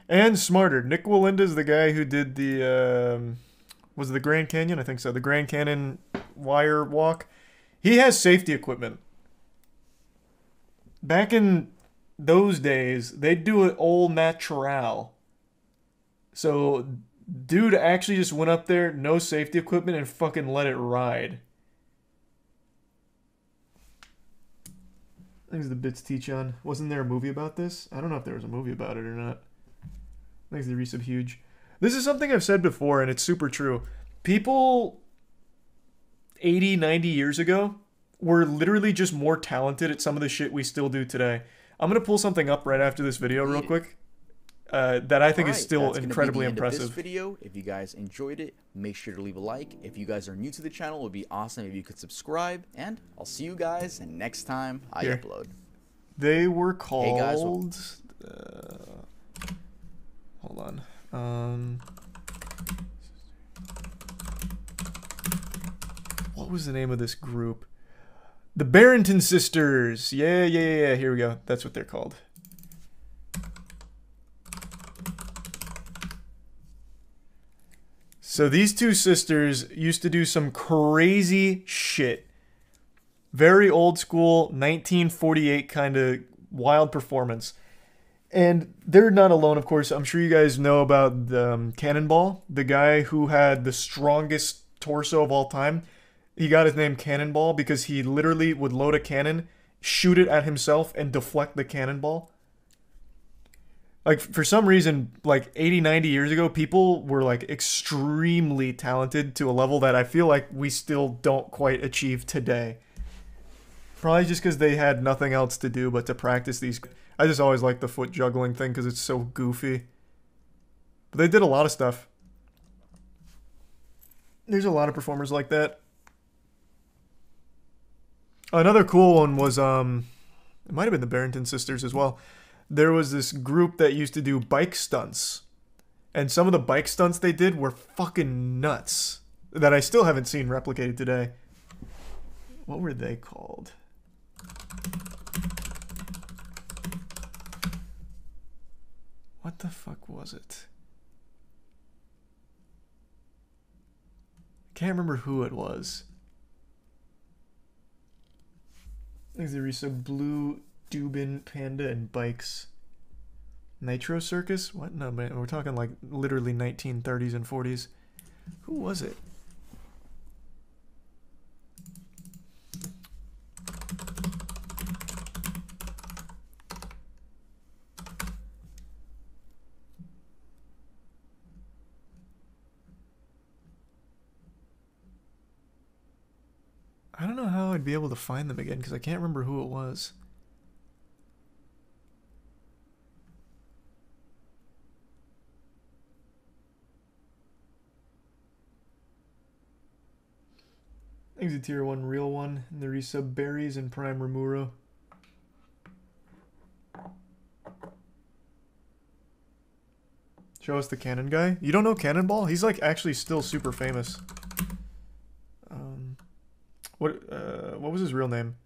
And smarter. Nik Wallenda is the guy who did the, was it the Grand Canyon? I think so. The Grand Canyon wire walk. He has safety equipment. Back in those days, they'd do it all natural. So, dude actually just went up there, no safety equipment, and fucking let it ride. I think it's the Bits Teach On. Wasn't there a movie about this? I don't know if there was a movie about it or not. I think it's the Resub Huge. This is something I've said before, and it's super true. People 80, 90 years ago were literally just more talented at some of the shit we still do today. I'm going to pull something up right after this video real quick that I think is still incredibly impressive. This video, if you guys enjoyed it, make sure to leave a like. If you guys are new to the channel, it would be awesome if you could subscribe. And I'll see you guys next time I upload. They were called... Hey guys, hold on. What was the name of this group? The Barrington Sisters. Yeah. Here we go. That's what they're called. So these two sisters used to do some crazy shit. Very old school, 1948 kind of wild performance. And they're not alone, of course. I'm sure you guys know about the Cannonball, the guy who had the strongest torso of all time. He got his name Cannonball because he literally would load a cannon, shoot it at himself, and deflect the cannonball. Like, for some reason, like 80, 90 years ago, people were like extremely talented to a level that I feel like we still don't quite achieve today. Probably just because they had nothing else to do but to practice these. I just always like the foot juggling thing because it's so goofy. But they did a lot of stuff. There's a lot of performers like that. Another cool one was, it might have been the Barrington Sisters as well. There was this group that used to do bike stunts. And some of the bike stunts they did were fucking nuts. That I still haven't seen replicated today. What were they called? What the fuck was it? I can't remember who it was. I think there was some Blue Dubin, Panda, and Bikes. Nitro Circus? What? No, man. We're talking like literally 1930s and 40s. Who was it? I don't know how I'd be able to find them again because I can't remember who it was. I think it's a tier 1 real one. And the resub Berries and Prime Remuro. Show us the Cannon guy. You don't know Cannonball? He's like actually still super famous. What was his real name?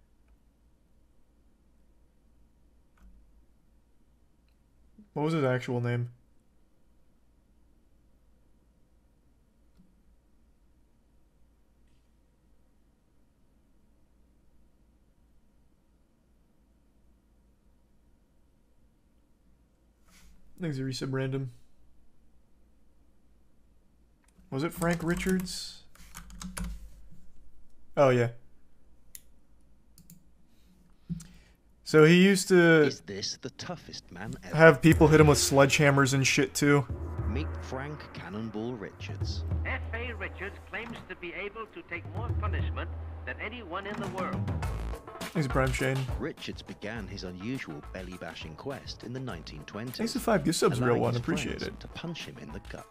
What was his actual name? Thanks, resub random. Was it Frank Richards? Oh, yeah. So he used to Is this the toughest man ever? have people hit him with sledgehammers and shit too. Meet Frank Cannonball Richards. F.A. Richards claims to be able to take more punishment than anyone in the world. Thanks, Prime Shane. Richards began his unusual belly-bashing quest in the 1920s. Thanks to 5 gift subs, real allowing one. his Appreciate friends it. to punch him in the gut.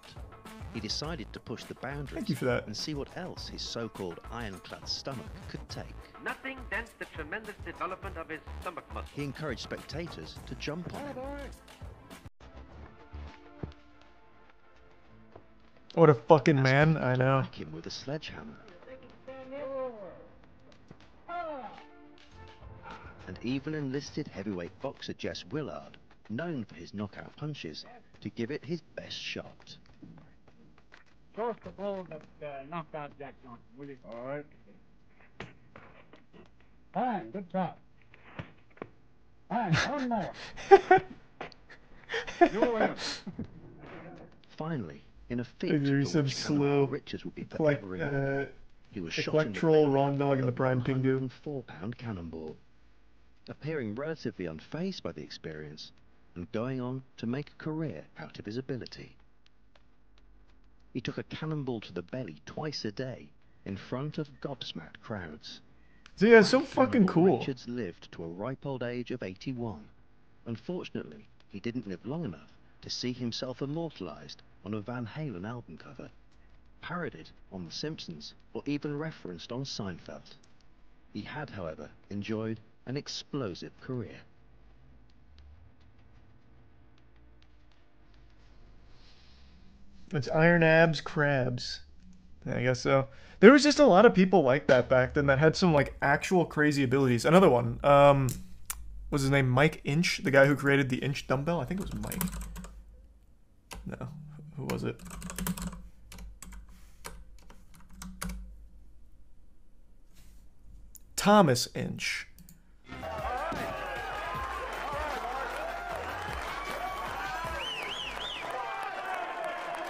He decided to push the boundaries Thank you for that. and see what else his so-called ironclad stomach could take. Nothing dents the tremendous development of his stomach muscle. He encouraged spectators to jump on him. What a fucking man, I know. Whack him with a sledgehammer. And even enlisted heavyweight boxer Jess Willard, known for his knockout punches, to give it his best shot. Show us the ball that knocked out Jack Johnson, will you? All right. Fine, good job. Fine, one more. Finally, in a feat There's some slow Richards would be forever in. He was shot in the Electoral Ron Dog and the Prime Pingu. 104-pound cannonball, appearing relatively unfazed by the experience and going on to make a career out of his ability. He took a cannonball to the belly twice a day in front of gobsmacked crowds. So yeah, it's so fucking cool. Richards lived to a ripe old age of 81. Unfortunately, he didn't live long enough to see himself immortalized on a Van Halen album cover, parodied on The Simpsons, or even referenced on Seinfeld. He had, however, enjoyed an explosive career. It's Iron Abs Crabs. Yeah, I guess so. There was just a lot of people like that back then that had some like actual crazy abilities. Another one, was his name Mike Inch, the guy who created the Inch dumbbell? I think it was Mike. No, who was it? Thomas Inch.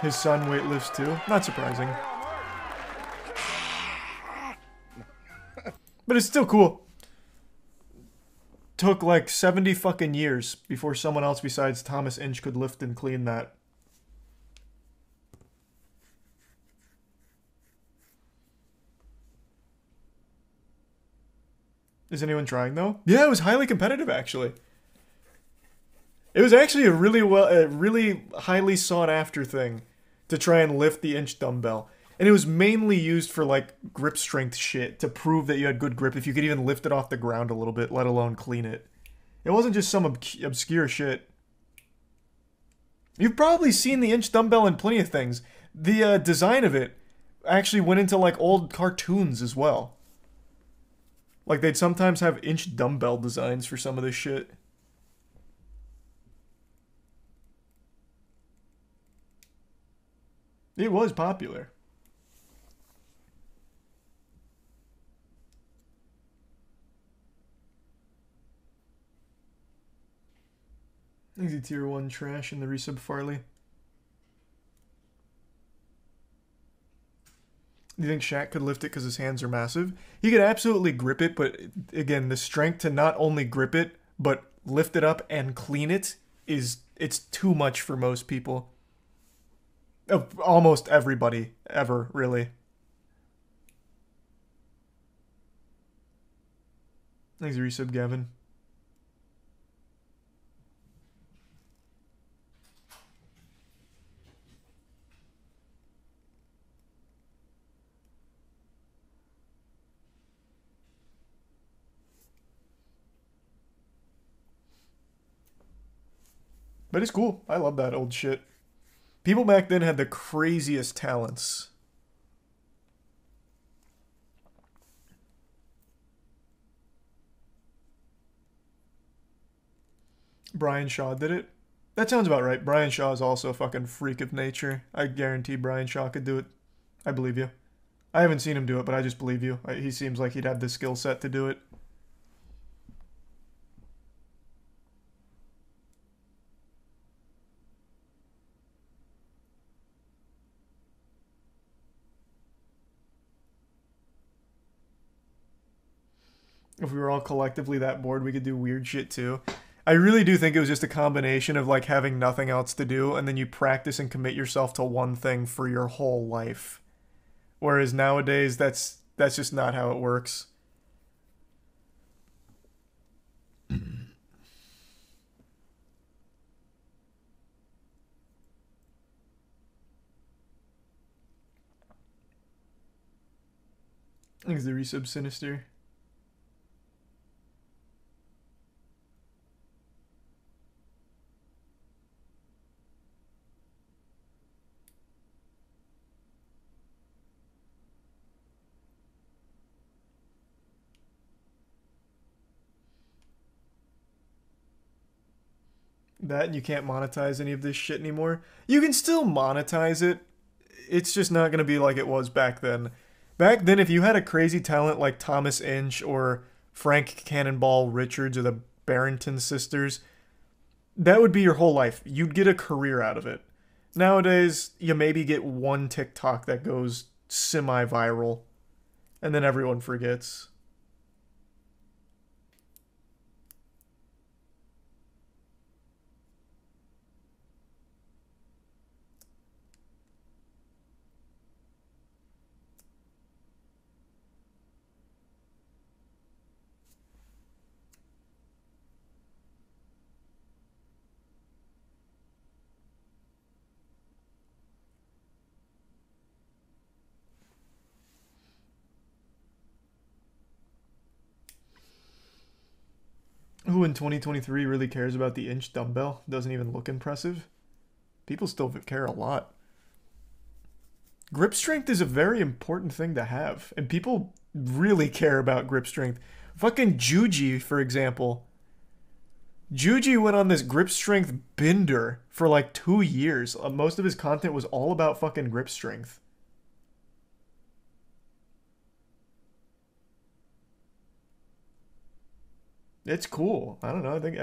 His son weightlifts too. Not surprising. But it's still cool. Took like 70 fucking years before someone else besides Thomas Inch could lift and clean that. Is anyone trying though? Yeah, it was highly competitive actually. It was actually a really highly sought after thing to try and lift the Inch dumbbell. And it was mainly used for like grip strength shit to prove that you had good grip if you could even lift it off the ground a little bit, let alone clean it. It wasn't just some obscure shit. You've probably seen the Inch dumbbell in plenty of things. The design of it actually went into like old cartoons as well. Like they'd sometimes have Inch dumbbell designs for some of this shit. It was popular. Easy tier 1 trash in the resub Farley. Do you think Shaq could lift it because his hands are massive? He could absolutely grip it, but again, the strength to not only grip it, but lift it up and clean it it's too much for most people. Almost everybody, ever, really. Thanks, resub, Gavin. But it's cool. I love that old shit. People back then had the craziest talents. Brian Shaw did it. That sounds about right. Brian Shaw is also a fucking freak of nature. I guarantee Brian Shaw could do it. I believe you. I haven't seen him do it, but I just believe you. He seems like he'd have the skill set to do it. If we were all collectively that bored, we could do weird shit too. I really do think it was just a combination of like having nothing else to do, and then you practice and commit yourself to one thing for your whole life. Whereas nowadays, that's just not how it works. Is the resub sinister? That you can't monetize any of this shit anymore. You can still monetize it. It's just not going to be like it was back then. Back then, if you had a crazy talent like Thomas Inch or Frank Cannonball Richards or the Barrington sisters, that would be your whole life. You'd get a career out of it. Nowadays, you maybe get one TikTok that goes semi-viral, and then everyone forgets. Who in 2023 really cares about the inch dumbbell? Doesn't even look impressive. People still care a lot. Grip strength is a very important thing to have, and people really care about grip strength. Fucking Juji, for example. Juji went on this grip strength bender for like 2 years. Most of his content was all about fucking grip strength. It's cool. I don't know. I think